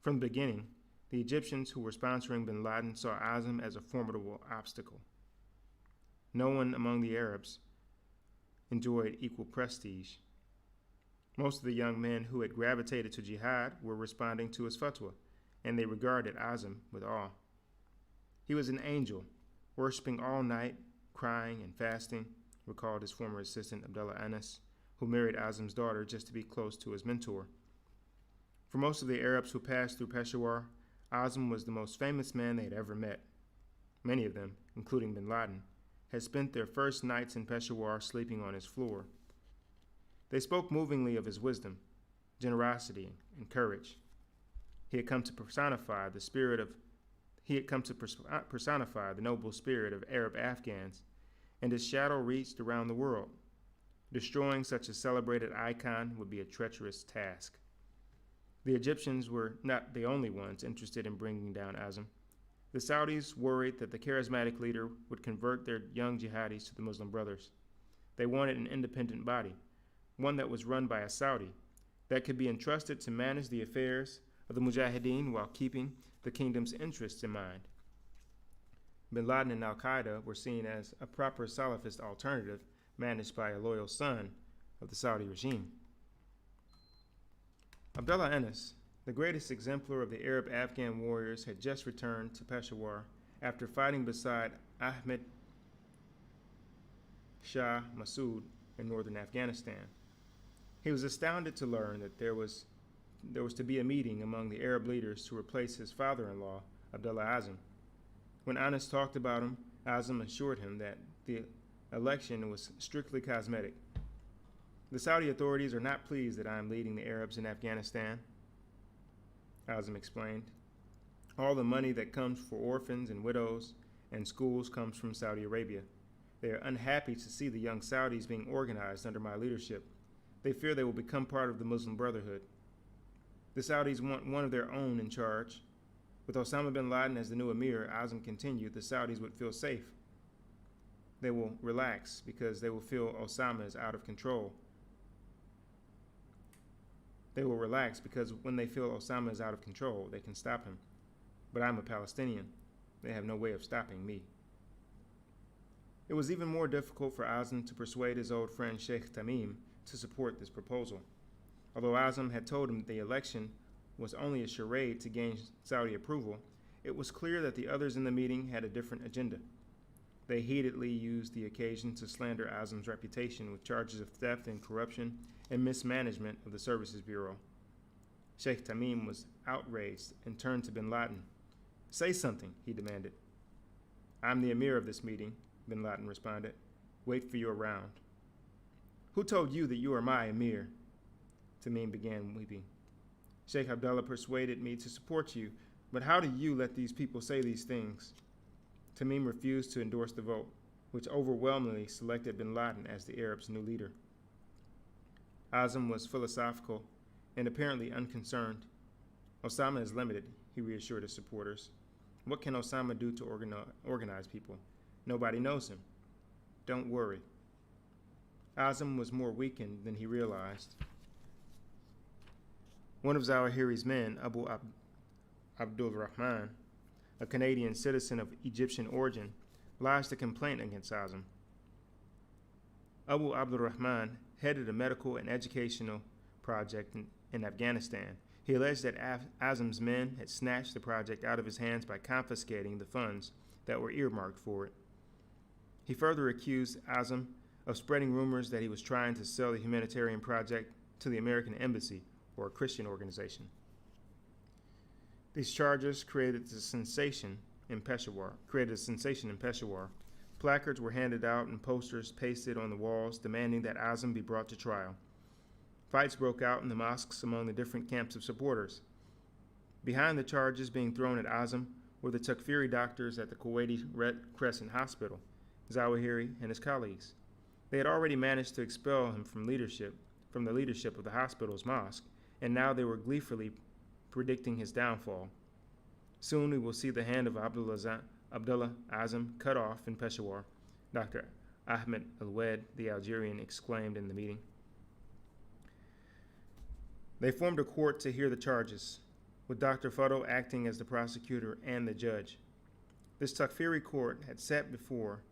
From the beginning, the Egyptians who were sponsoring Bin Laden saw Azam as a formidable obstacle. No one among the Arabs enjoyed equal prestige. Most of the young men who had gravitated to jihad were responding to his fatwa, and they regarded Azam with awe. He was an angel, worshiping all night, crying and fasting, recalled his former assistant Abdullah Anas, who married Azam's daughter just to be close to his mentor. For most of the Arabs who passed through Peshawar, Azam was the most famous man they had ever met. Many of them, including Bin Laden, had spent their first nights in Peshawar sleeping on his floor. They spoke movingly of his wisdom, generosity, and courage. He had come to personify the noble spirit of Arab Afghans, and his shadow reached around the world. Destroying such a celebrated icon would be a treacherous task. The Egyptians were not the only ones interested in bringing down Azam. The Saudis worried that the charismatic leader would convert their young jihadis to the Muslim Brothers. They wanted an independent body, one that was run by a Saudi, that could be entrusted to manage the affairs of the Mujahideen while keeping the kingdom's interests in mind. Bin Laden and Al-Qaeda were seen as a proper Salafist alternative managed by a loyal son of the Saudi regime. Abdullah Anas, the greatest exemplar of the Arab Afghan warriors, had just returned to Peshawar after fighting beside Ahmed Shah Massoud in northern Afghanistan. He was astounded to learn that there was to be a meeting among the Arab leaders to replace his father-in-law, Abdullah Azam. When Anas talked about him, Azam assured him that the election was strictly cosmetic. The Saudi authorities are not pleased that I am leading the Arabs in Afghanistan, Azam explained. All the money that comes for orphans and widows and schools comes from Saudi Arabia. They are unhappy to see the young Saudis being organized under my leadership. They fear they will become part of the Muslim Brotherhood. The Saudis want one of their own in charge. With Osama bin Laden as the new emir, Azam continued, the Saudis would feel safe. They will relax because they will feel Osama is out of control. They will relax because when they feel Osama is out of control, they can stop him. But I'm a Palestinian. They have no way of stopping me. It was even more difficult for Azam to persuade his old friend Sheikh Tamim to support this proposal. Although Azam had told him the election was only a charade to gain Saudi approval, it was clear that the others in the meeting had a different agenda. They heatedly used the occasion to slander Azam's reputation with charges of theft and corruption and mismanagement of the Services Bureau. Sheikh Tamim was outraged and turned to bin Laden. "Say something," he demanded. "I'm the emir of this meeting," bin Laden responded. "Wait for your round." "Who told you that you are my emir?" Tamim began weeping. "Sheikh Abdullah persuaded me to support you, but how do you let these people say these things?" Tamim refused to endorse the vote, which overwhelmingly selected bin Laden as the Arabs' new leader. Azam was philosophical and apparently unconcerned. "Osama is limited," he reassured his supporters. "What can Osama do to organize people? Nobody knows him. Don't worry." Azam was more weakened than he realized. One of Zawahiri's men, Abu Abdul Rahman, a Canadian citizen of Egyptian origin, lodged a complaint against Azam. Abu Abdul Rahman headed a medical and educational project in Afghanistan. He alleged that Azam's men had snatched the project out of his hands by confiscating the funds that were earmarked for it. He further accused Azam of spreading rumors that he was trying to sell the humanitarian project to the American Embassy, or a Christian organization. These charges created a sensation in Peshawar. Placards were handed out and posters pasted on the walls demanding that Azam be brought to trial. Fights broke out in the mosques among the different camps of supporters. Behind the charges being thrown at Azam were the Takfiri doctors at the Kuwaiti Red Crescent Hospital, Zawahiri and his colleagues. They had already managed to expel him from the leadership of the hospital's mosque, and now they were gleefully predicting his downfall. "Soon we will see the hand of Abdullah Azam cut off in Peshawar," Dr. Ahmed Al-Wed, the Algerian, exclaimed in the meeting. They formed a court to hear the charges, with Dr. Fado acting as the prosecutor and the judge. This Takfiri court had sat before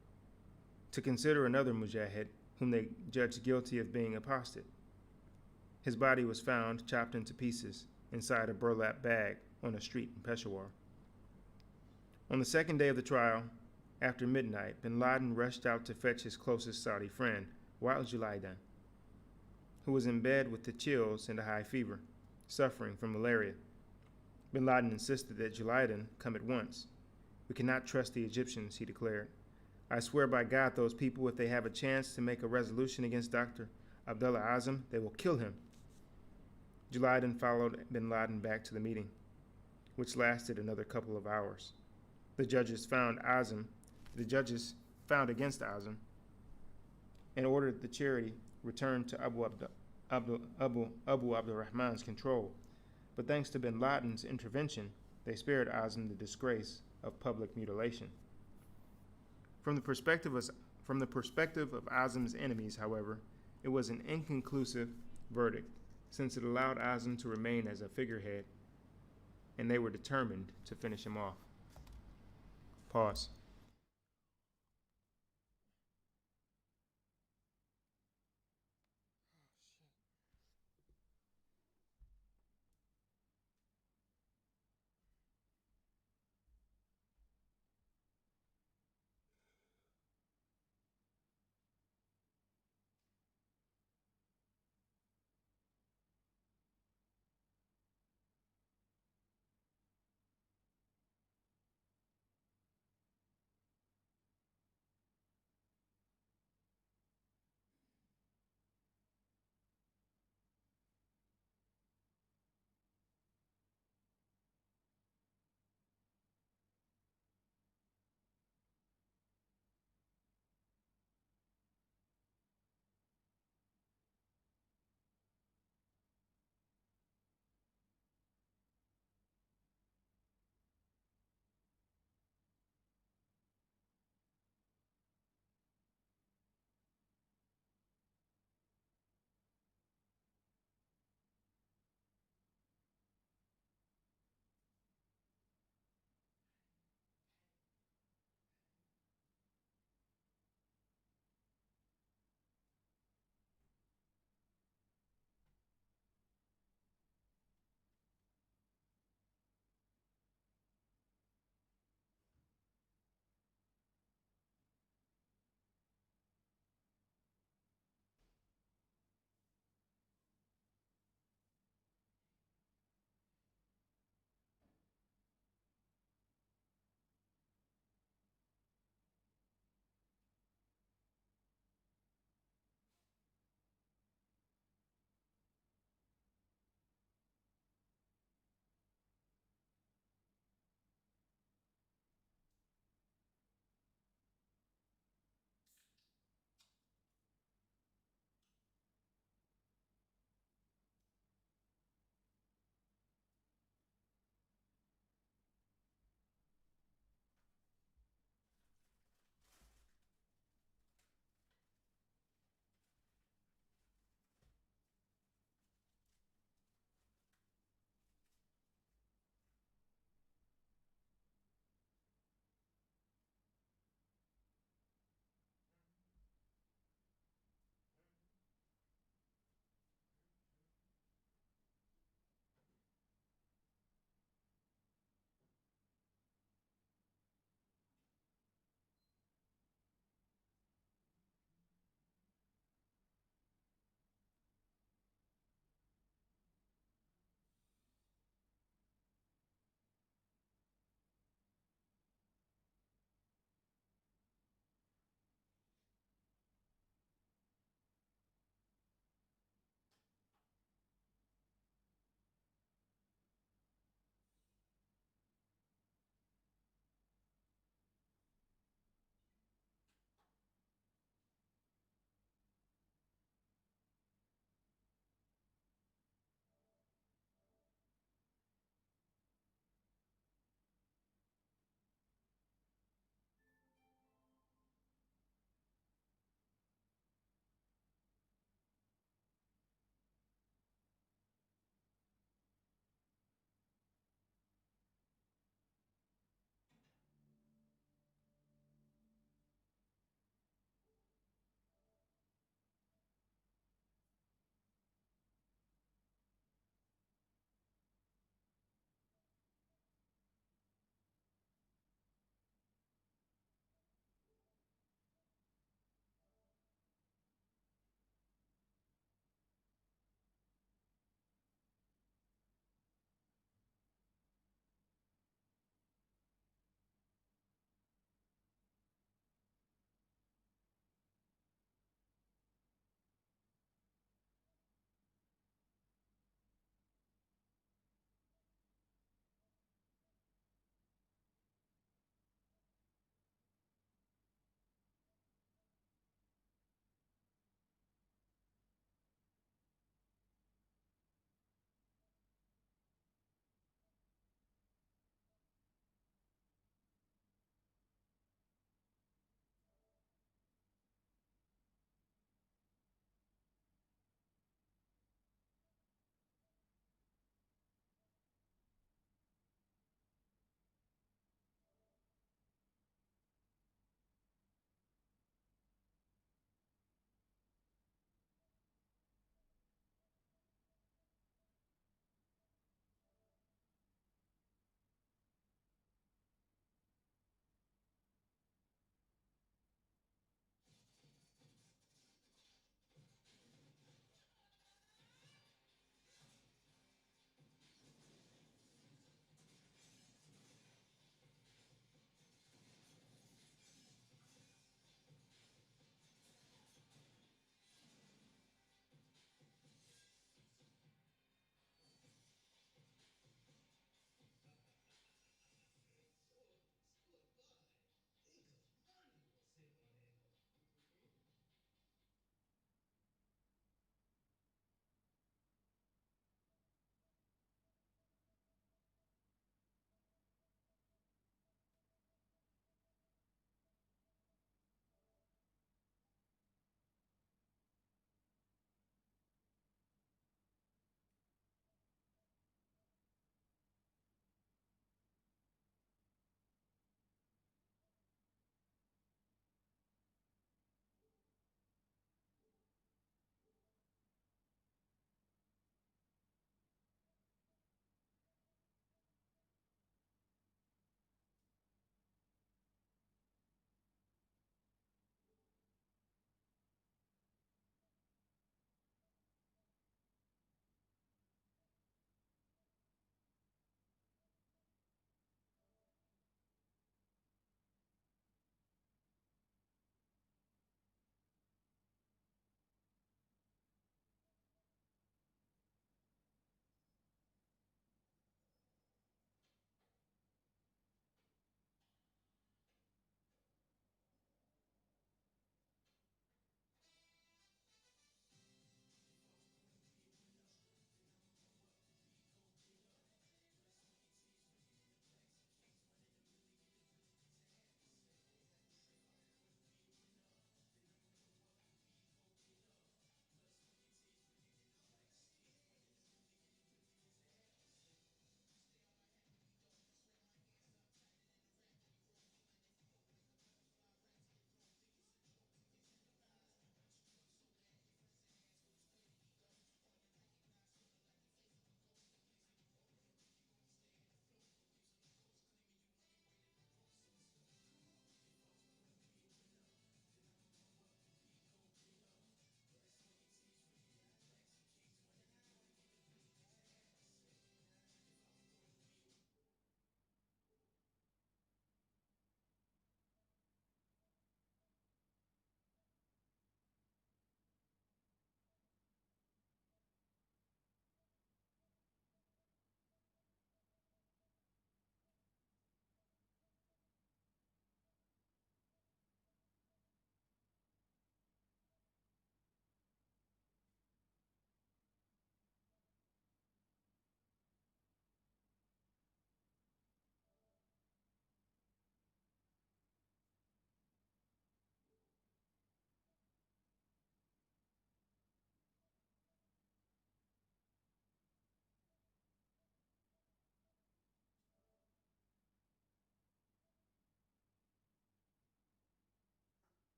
to consider another mujahid whom they judged guilty of being apostate. His body was found chopped into pieces inside a burlap bag on a street in Peshawar. On the second day of the trial, after midnight, bin Laden rushed out to fetch his closest Saudi friend, Wright, who was in bed with the chills and a high fever, suffering from malaria. Bin Laden insisted that Julaydan come at once. "We cannot trust the Egyptians," he declared. "I swear by God, those people, if they have a chance to make a resolution against Dr. Abdullah Azam, they will kill him." Julaydan followed bin Laden back to the meeting, which lasted another couple of hours. The judges found against Azam and ordered the charity returned to Abu Abdurrahman's control. But thanks to bin Laden's intervention, they spared Azam the disgrace of public mutilation. From the perspective of Azam's enemies, however, it was an inconclusive verdict, since it allowed Azam to remain as a figurehead, and they were determined to finish him off. Pause.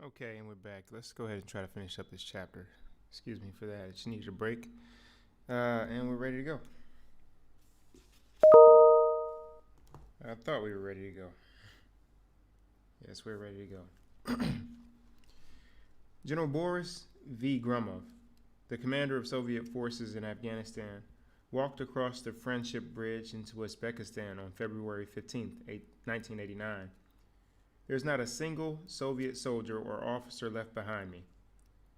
Okay, and we're back. Let's go ahead and try to finish up this chapter. Excuse me for that. I just needed a break. And we're ready to go. I thought we were ready to go. Yes, we're ready to go. General Boris V. Gromov, the commander of Soviet forces in Afghanistan, walked across the Friendship Bridge into Uzbekistan on February 15, 1989. There's not a single Soviet soldier or officer left behind me,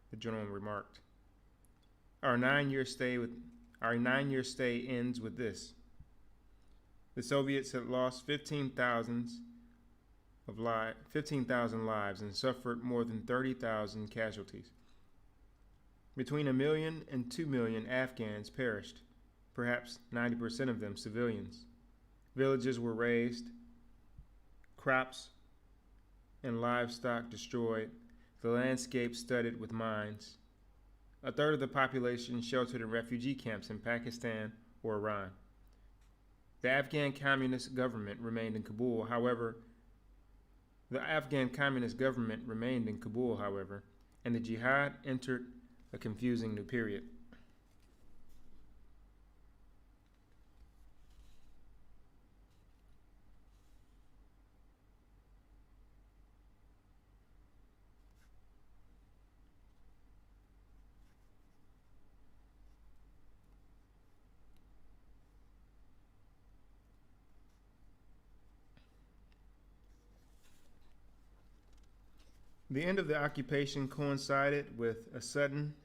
the general remarked. Our 9-year stay ends with this. The Soviets had lost 15,000 lives and suffered more than 30,000 casualties. Between 1 million and 2 million Afghans perished, perhaps 90% of them civilians. Villages were razed, crops and livestock destroyed, the landscape studded with mines. A third of the population sheltered in refugee camps in Pakistan or Iran. The Afghan Communist government remained in Kabul, however, and the jihad entered a confusing new period. The end of the occupation coincided with a sudden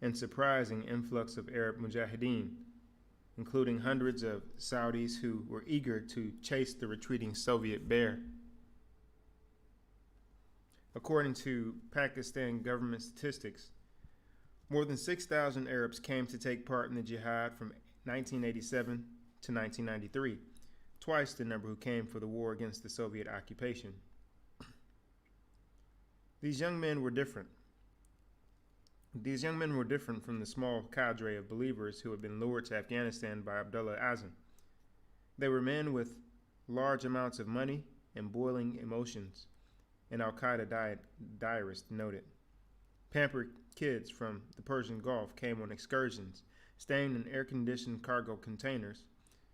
and surprising influx of Arab mujahideen, including hundreds of Saudis who were eager to chase the retreating Soviet bear. According to Pakistan government statistics, more than 6,000 Arabs came to take part in the jihad from 1987 to 1993, twice the number who came for the war against the Soviet occupation. These young men were different. From the small cadre of believers who had been lured to Afghanistan by Abdullah Azam. They were men with large amounts of money and boiling emotions, an Al-Qaeda diarist noted. Pampered kids from the Persian Gulf came on excursions, staying in air-conditioned cargo containers.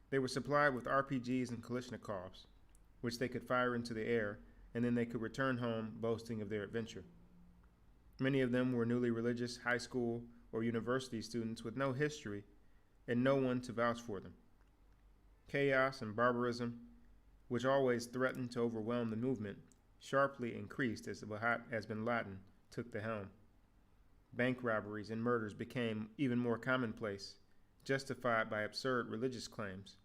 They were supplied with RPGs and Kalashnikovs, which they could fire into the air, and then they could return home boasting of their adventure. Many of them were newly religious high school or university students with no history and no one to vouch for them. Chaos and barbarism, which always threatened to overwhelm the movement, sharply increased as bin Laden took the helm. Bank robberies and murders became even more commonplace, justified by absurd religious claims.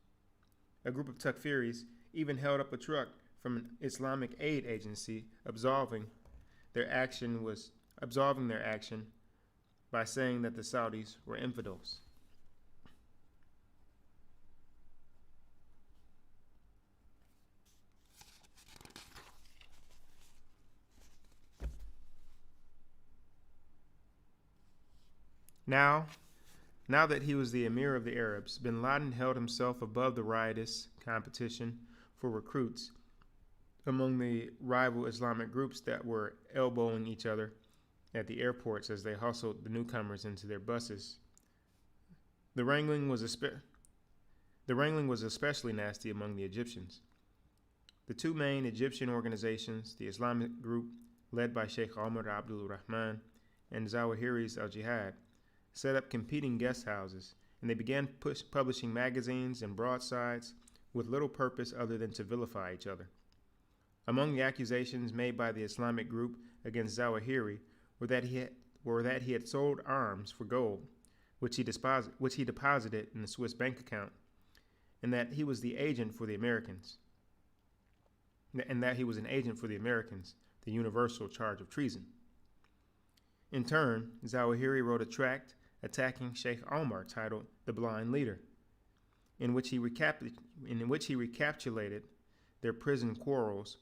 A group of Takfiris even held up a truck from an Islamic aid agency, absolving their action by saying that the Saudis were infidels. Now that he was the emir of the Arabs, bin Laden held himself above the riotous competition for recruits among the rival Islamic groups that were elbowing each other at the airports as they hustled the newcomers into their buses. The wrangling was especially nasty among the Egyptians. The two main Egyptian organizations, the Islamic group led by Sheikh Omar Abdul Rahman and Zawahiri's al-Jihad, set up competing guest houses, and they began publishing magazines and broadsides with little purpose other than to vilify each other. Among the accusations made by the Islamic group against Zawahiri were that he had sold arms for gold, which he deposited in a Swiss bank account, and that he was an agent for the Americans, the universal charge of treason. In turn, Zawahiri wrote a tract attacking Sheikh Omar titled "The Blind Leader," in which he recapitulated their prison quarrels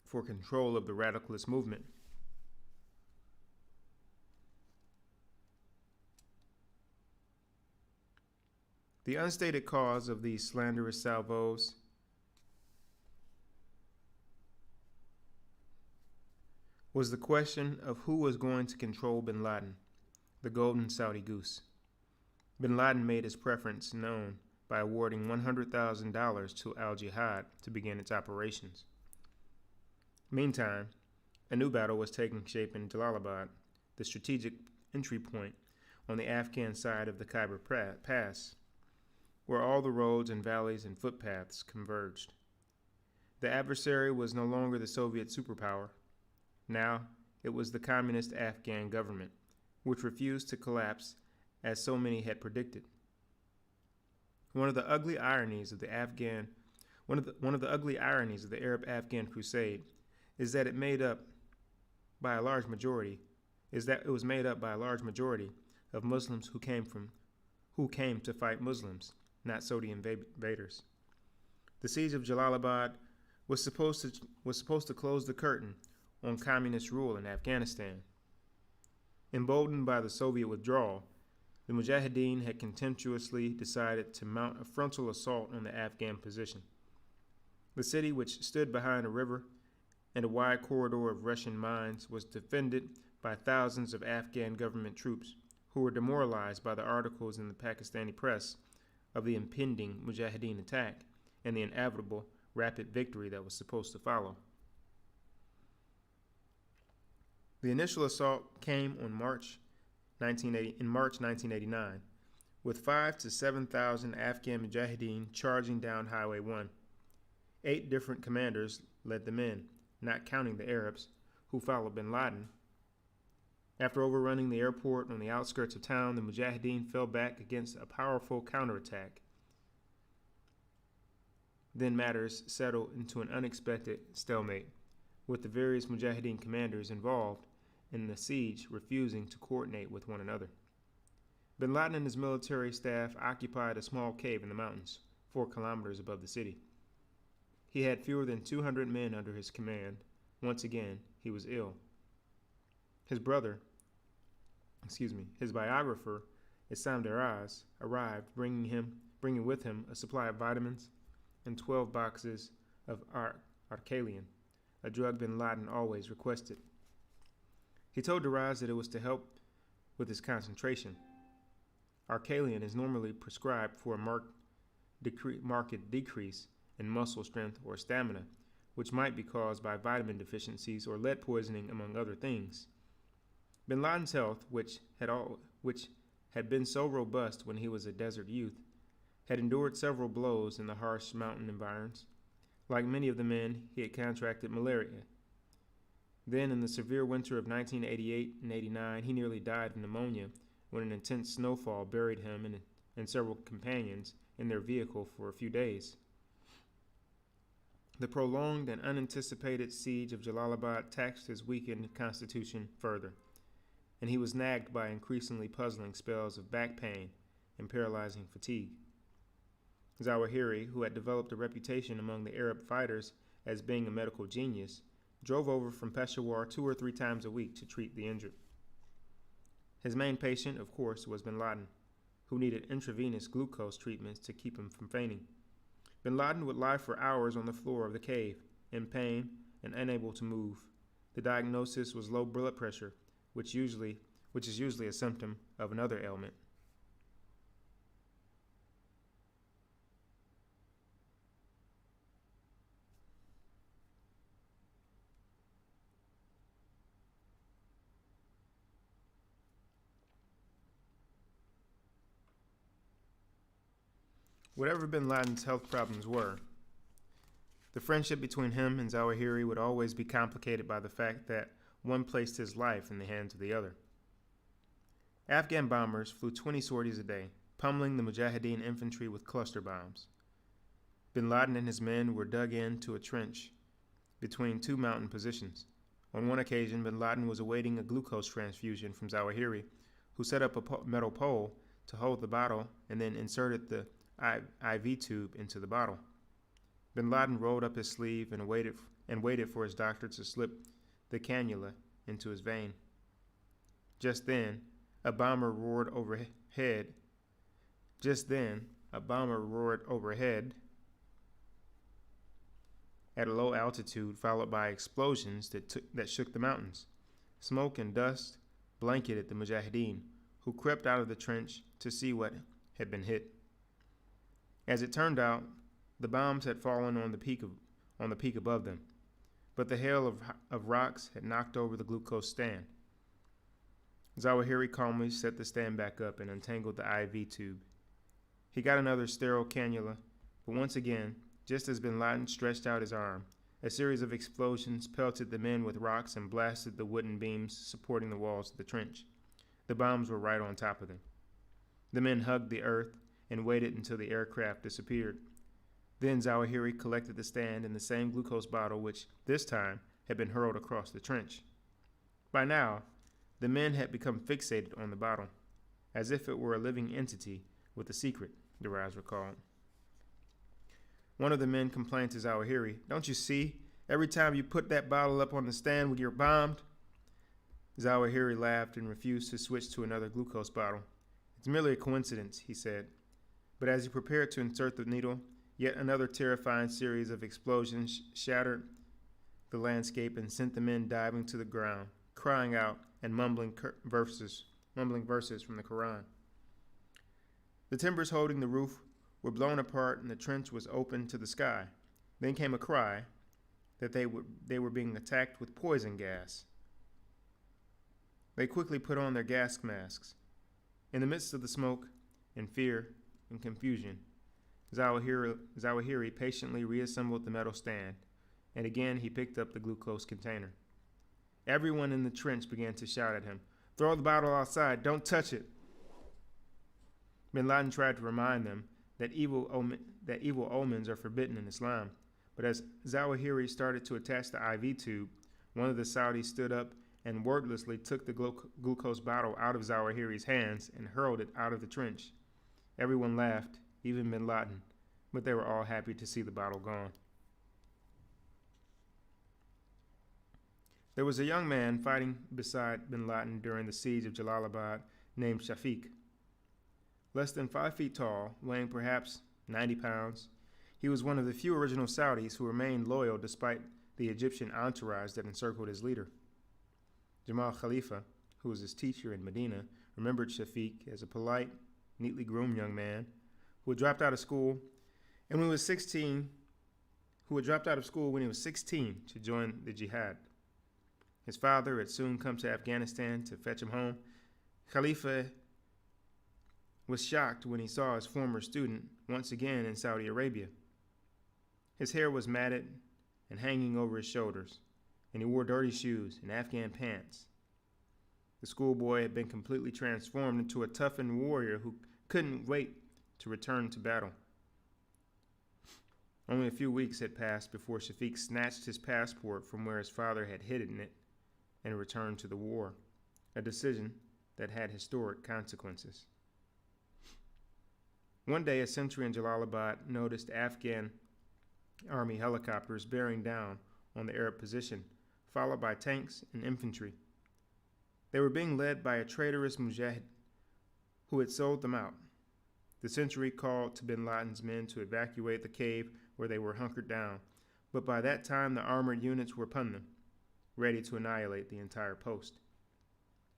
for control of the radicalist movement. The unstated cause of these slanderous salvos was the question of who was going to control bin Laden, the golden Saudi goose. Bin Laden made his preference known by awarding $100,000 to al-Jihad to begin its operations. Meantime, a new battle was taking shape in Jalalabad, the strategic entry point on the Afghan side of the Khyber Pass, where all the roads and valleys and footpaths converged. The adversary was no longer the Soviet superpower. Now it was the communist Afghan government, which refused to collapse as so many had predicted. One of the ugly ironies of the Arab-Afghan crusade is that it was made up by a large majority of Muslims who came to fight Muslims, not Saudi invaders. The siege of Jalalabad was supposed to close the curtain on communist rule in Afghanistan. Emboldened by the Soviet withdrawal, the Mujahideen had contemptuously decided to mount a frontal assault on the Afghan position. The city, which stood behind a river and a wide corridor of Russian mines, was defended by thousands of Afghan government troops who were demoralized by the articles in the Pakistani press of the impending Mujahideen attack and the inevitable rapid victory that was supposed to follow. The initial assault came in March 1989, with 5,000 to 7,000 Afghan Mujahideen charging down Highway 1. 8 different commanders led them in, not counting the Arabs, who followed bin Laden. After overrunning the airport on the outskirts of town, the Mujahideen fell back against a powerful counterattack. Then matters settled into an unexpected stalemate, with the various Mujahideen commanders involved in the siege refusing to coordinate with one another. Bin Laden and his military staff occupied a small cave in the mountains, 4 kilometers above the city. He had fewer than 200 men under his command. Once again, he was ill. His biographer, Issam Daraz, arrived, bringing with him a supply of vitamins and 12 boxes of Arcalian, a drug bin Laden always requested. He told Daraz that it was to help with his concentration. Arcalian is normally prescribed for a marked decrease in muscle strength or stamina, which might be caused by vitamin deficiencies or lead poisoning, among other things. Bin Laden's health, which had been so robust when he was a desert youth, had endured several blows in the harsh mountain environs. Like many of the men, he had contracted malaria. Then, in the severe winter of 1988 and 89, he nearly died of pneumonia when an intense snowfall buried him and several companions in their vehicle for a few days. The prolonged and unanticipated siege of Jalalabad taxed his weakened constitution further, and he was nagged by increasingly puzzling spells of back pain and paralyzing fatigue. Zawahiri, who had developed a reputation among the Arab fighters as being a medical genius, drove over from Peshawar 2 or 3 times a week to treat the injured. His main patient, of course, was bin Laden, who needed intravenous glucose treatments to keep him from fainting. Bin Laden would lie for hours on the floor of the cave, in pain and unable to move. The diagnosis was low blood pressure, which is usually a symptom of another ailment. Whatever bin Laden's health problems were, the friendship between him and Zawahiri would always be complicated by the fact that one placed his life in the hands of the other. Afghan bombers flew 20 sorties a day, pummeling the Mujahideen infantry with cluster bombs. Bin Laden and his men were dug into a trench between 2 mountain positions. On one occasion, bin Laden was awaiting a glucose transfusion from Zawahiri, who set up a metal pole to hold the bottle and then inserted the IV tube into the bottle. Bin Laden rolled up his sleeve and waited for his doctor to slip the cannula into his vein. Just then, a bomber roared overhead. at a low altitude, followed by explosions that shook the mountains. Smoke and dust blanketed the Mujahideen, who crept out of the trench to see what had been hit. As it turned out, the bombs had fallen on the peak above them, but the hail of rocks had knocked over the glucose stand. Zawahiri calmly set the stand back up and untangled the IV tube. He got another sterile cannula, but once again, just as bin Laden stretched out his arm, a series of explosions pelted the men with rocks and blasted the wooden beams supporting the walls of the trench. The bombs were right on top of them. The men hugged the earth and waited until the aircraft disappeared. Then Zawahiri collected the stand and the same glucose bottle which, this time, had been hurled across the trench. By now, the men had become fixated on the bottle, as if it were a living entity with a secret, the Raz recalled. One of the men complained to Zawahiri, "Don't you see? Every time you put that bottle up on the stand when you're bombed." Zawahiri laughed and refused to switch to another glucose bottle. "It's merely a coincidence," he said. But as he prepared to insert the needle, yet another terrifying series of explosions shattered the landscape and sent the men diving to the ground, crying out and mumbling verses from the Quran. The timbers holding the roof were blown apart and the trench was opened to the sky. Then came a cry that they were being attacked with poison gas. They quickly put on their gas masks. In the midst of the smoke and fear and confusion, Zawahiri patiently reassembled the metal stand, and again he picked up the glucose container. Everyone in the trench began to shout at him, "Throw the bottle outside, don't touch it." Bin Laden tried to remind them that evil omens are forbidden in Islam, but as Zawahiri started to attach the IV tube, one of the Saudis stood up and wordlessly took the glucose bottle out of Zawahiri's hands and hurled it out of the trench. Everyone laughed, even Bin Laden, but they were all happy to see the bottle gone. There was a young man fighting beside Bin Laden during the siege of Jalalabad named Shafiq. Less than 5 feet tall, weighing perhaps 90 pounds, he was one of the few original Saudis who remained loyal despite the Egyptian entourage that encircled his leader. Jamal Khalifa, who was his teacher in Medina, remembered Shafiq as a polite, neatly groomed young man who had dropped out of school when he was 16 to join the jihad. His father had soon come to Afghanistan to fetch him home. Khalifa was shocked when he saw his former student once again in Saudi Arabia. His hair was matted and hanging over his shoulders, and he wore dirty shoes and Afghan pants. The schoolboy had been completely transformed into a toughened warrior who couldn't wait to return to battle. Only a few weeks had passed before Shafiq snatched his passport from where his father had hidden it and returned to the war, a decision that had historic consequences. One day, a sentry in Jalalabad noticed Afghan army helicopters bearing down on the Arab position, followed by tanks and infantry. They were being led by a traitorous mujahid who had sold them out. The sentry called to Bin Laden's men to evacuate the cave where they were hunkered down, but by that time the armored units were upon them, ready to annihilate the entire post.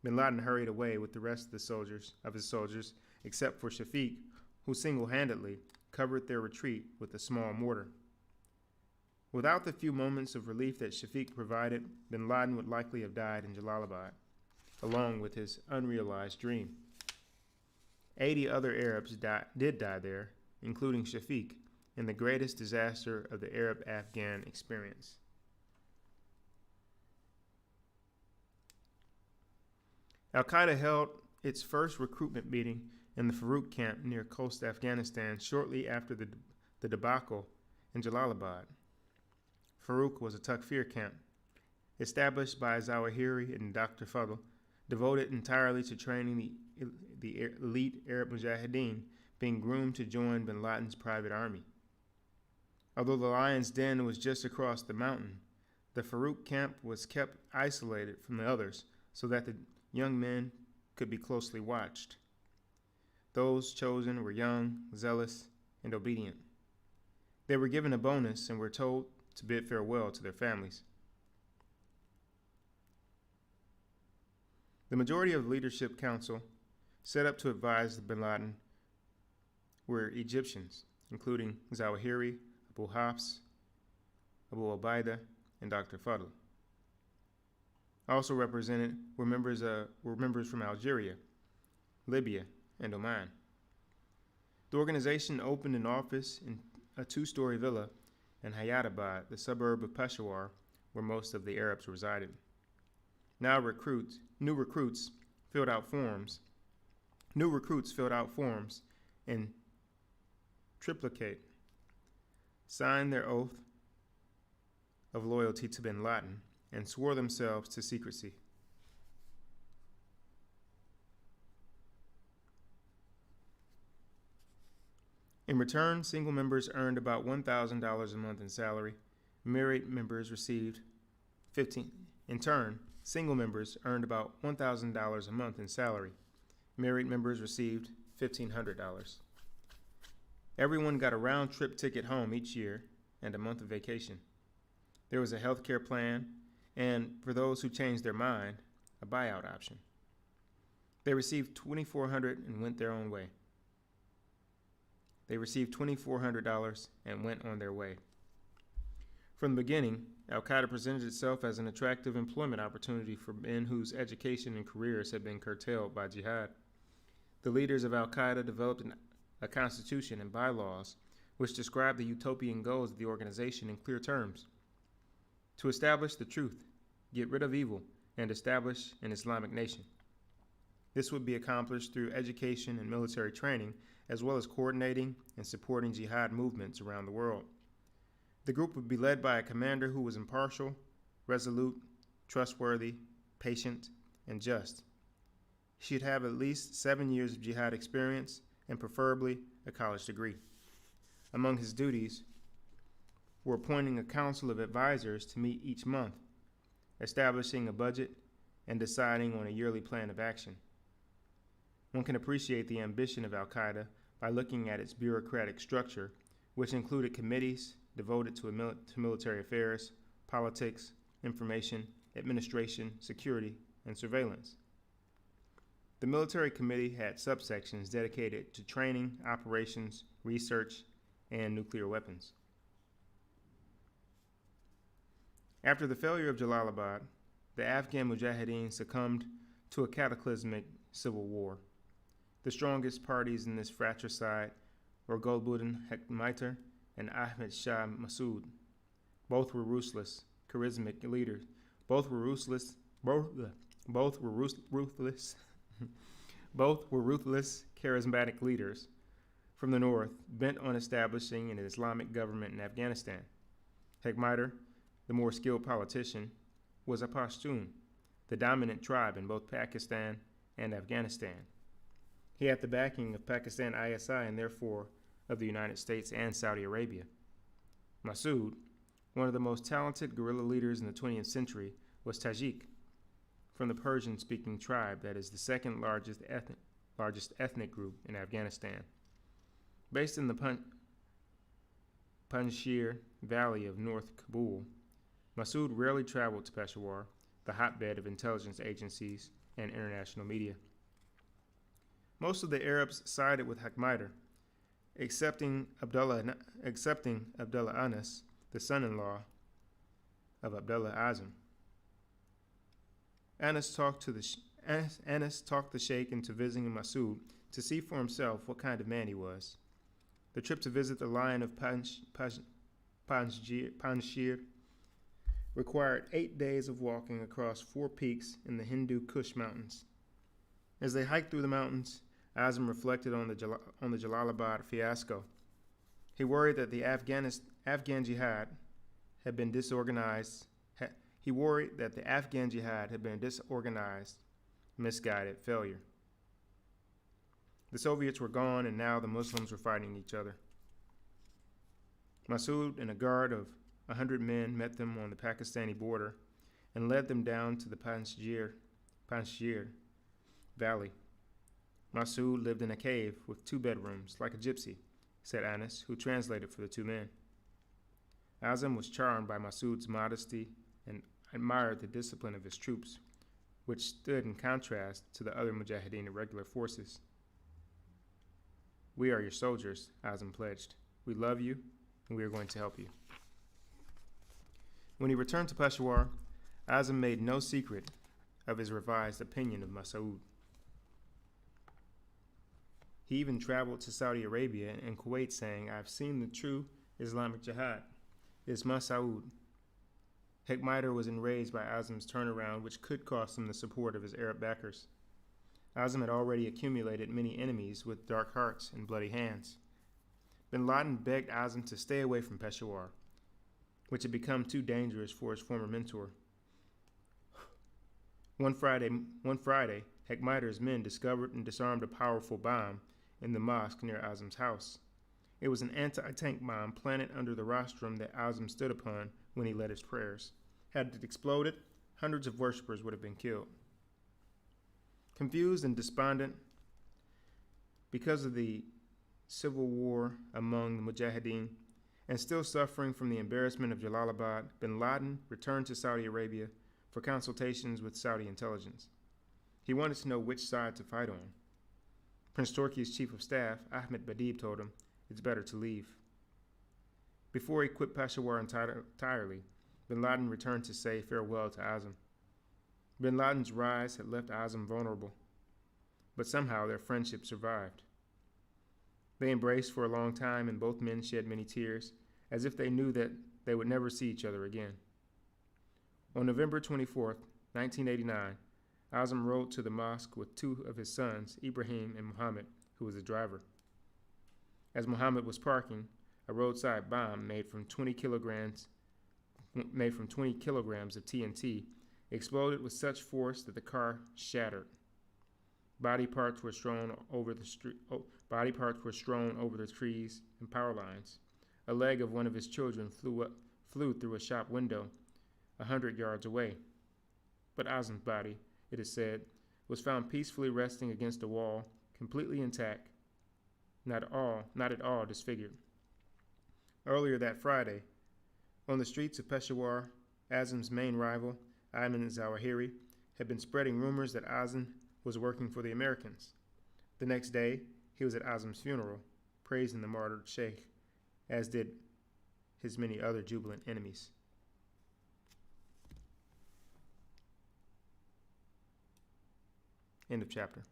Bin Laden hurried away with the rest of his soldiers, except for Shafiq, who single-handedly covered their retreat with a small mortar. Without the few moments of relief that Shafiq provided, Bin Laden would likely have died in Jalalabad, along with his unrealized dream. 80 other Arabs did die there, including Shafiq, in the greatest disaster of the Arab-Afghan experience. Al-Qaeda held its first recruitment meeting in the Farouk camp near coast Afghanistan shortly after the debacle in Jalalabad. Farouk was a Takfir camp, established by Zawahiri and Dr. Fadl, devoted entirely to training the elite Arab Mujahideen being groomed to join Bin Laden's private army. Although the Lion's Den was just across the mountain, the Farouk camp was kept isolated from the others so that the young men could be closely watched. Those chosen were young, zealous, and obedient. They were given a bonus and were told to bid farewell to their families. The majority of the Leadership Council set up to advise bin Laden were Egyptians, including Zawahiri, Abu Hafs, Abu Ubaidah, and Dr. Fadl. Also represented were members from Algeria, Libya, and Oman. The organization opened an office in a two-story villa in Hayatabad, the suburb of Peshawar, where most of the Arabs resided. New recruits filled out forms in triplicate, signed their oath of loyalty to bin Laden, and swore themselves to secrecy. In return, single members earned about $1,000 a month in salary. Married members received In turn, single members earned about $1,000 a month in salary. Married members received $1,500. Everyone got a round-trip ticket home each year and a month of vacation. There was a health care plan, and for those who changed their mind, a buyout option. They received $2,400 and went their own way. They received $2,400 and went on their way. From the beginning, Al-Qaeda presented itself as an attractive employment opportunity for men whose education and careers had been curtailed by jihad. The leaders of Al-Qaeda developed a constitution and bylaws which described the utopian goals of the organization in clear terms: to establish the truth, get rid of evil, and establish an Islamic nation. This would be accomplished through education and military training, as well as coordinating and supporting jihad movements around the world. The group would be led by a commander who was impartial, resolute, trustworthy, patient, and just. He should have at least 7 years of jihad experience and preferably a college degree. Among his duties were appointing a council of advisors to meet each month, establishing a budget, and deciding on a yearly plan of action. One can appreciate the ambition of Al-Qaeda by looking at its bureaucratic structure, which included committees devoted to military affairs, politics, information, administration, security, and surveillance. The military committee had subsections dedicated to training, operations, research, and nuclear weapons. After the failure of Jalalabad, the Afghan Mujahideen succumbed to a cataclysmic civil war. The strongest parties in this fratricide were Gulbuddin Hekmatyar and Ahmed Shah Massoud. Both were ruthless, charismatic leaders. Both were ruthless, charismatic leaders from the north, bent on establishing an Islamic government in Afghanistan. Hekmatyar, the more skilled politician, was a Pashtun, the dominant tribe in both Pakistan and Afghanistan. He had the backing of Pakistan ISI and therefore of the United States and Saudi Arabia. Massoud, one of the most talented guerrilla leaders in the 20th century, was Tajik, from the Persian-speaking tribe that is the second largest ethnic group in Afghanistan. Based in the Panjshir Valley of North Kabul, Massoud rarely traveled to Peshawar, the hotbed of intelligence agencies and international media. Most of the Arabs sided with Hekmatyar, excepting Abdullah Anas, the son-in-law of Abdullah Azam. Anas talked the sheikh into visiting Massoud to see for himself what kind of man he was. The trip to visit the Lion of Panjshir required 8 days of walking across 4 peaks in the Hindu Kush Mountains. As they hiked through the mountains, Azam reflected on the Jalalabad fiasco. He worried that the Afghan jihad had been disorganized. Misguided failure. The Soviets were gone, and now the Muslims were fighting each other. Massoud and a guard of 100 men met them on the Pakistani border and led them down to the Panjshir Valley. Massoud lived in a cave with 2 bedrooms, like a gypsy, said Anas, who translated for the 2 men. Azam was charmed by Masood's modesty and admired the discipline of his troops, which stood in contrast to the other Mujahideen irregular forces. "We are your soldiers," Azam pledged. "We love you, and we are going to help you." When he returned to Peshawar, Azam made no secret of his revised opinion of Masood. He even traveled to Saudi Arabia and Kuwait saying, "I have seen the true Islamic jihad. It's Masood." Hekmaider was enraged by Azam's turnaround, which could cost him the support of his Arab backers. Azam had already accumulated many enemies with dark hearts and bloody hands. Bin Laden begged Azam to stay away from Peshawar, which had become too dangerous for his former mentor. One Friday, Hekmaider's men discovered and disarmed a powerful bomb in the mosque near Azam's house. It was an anti-tank bomb planted under the rostrum that Azam stood upon when he led his prayers. Had it exploded, hundreds of worshippers would have been killed. Confused and despondent because of the civil war among the Mujahideen and still suffering from the embarrassment of Jalalabad, Bin Laden returned to Saudi Arabia for consultations with Saudi intelligence. He wanted to know which side to fight on. Prince Turki's chief of staff, Ahmed Badib, told him it's better to leave. Before he quit Peshawar entirely, Bin Laden returned to say farewell to Azam. Bin Laden's rise had left Azam vulnerable, but somehow their friendship survived. They embraced for a long time, and both men shed many tears, as if they knew that they would never see each other again. On November 24, 1989, Azam rode to the mosque with two of his sons, Ibrahim and Muhammad, who was the driver. As Muhammad was parking, a roadside bomb made from 20 kilograms of TNT exploded with such force that the car shattered. Body parts were strewn over the trees and power lines. A leg of one of his children flew through a shop window 100 yards away. But Azam's body, it is said, was found peacefully resting against a wall, completely intact, not at all disfigured. Earlier that Friday, on the streets of Peshawar, Azam's main rival, Ayman Zawahiri, had been spreading rumors that Azam was working for the Americans. The next day, he was at Azam's funeral, praising the martyred sheikh, as did his many other jubilant enemies. End of chapter.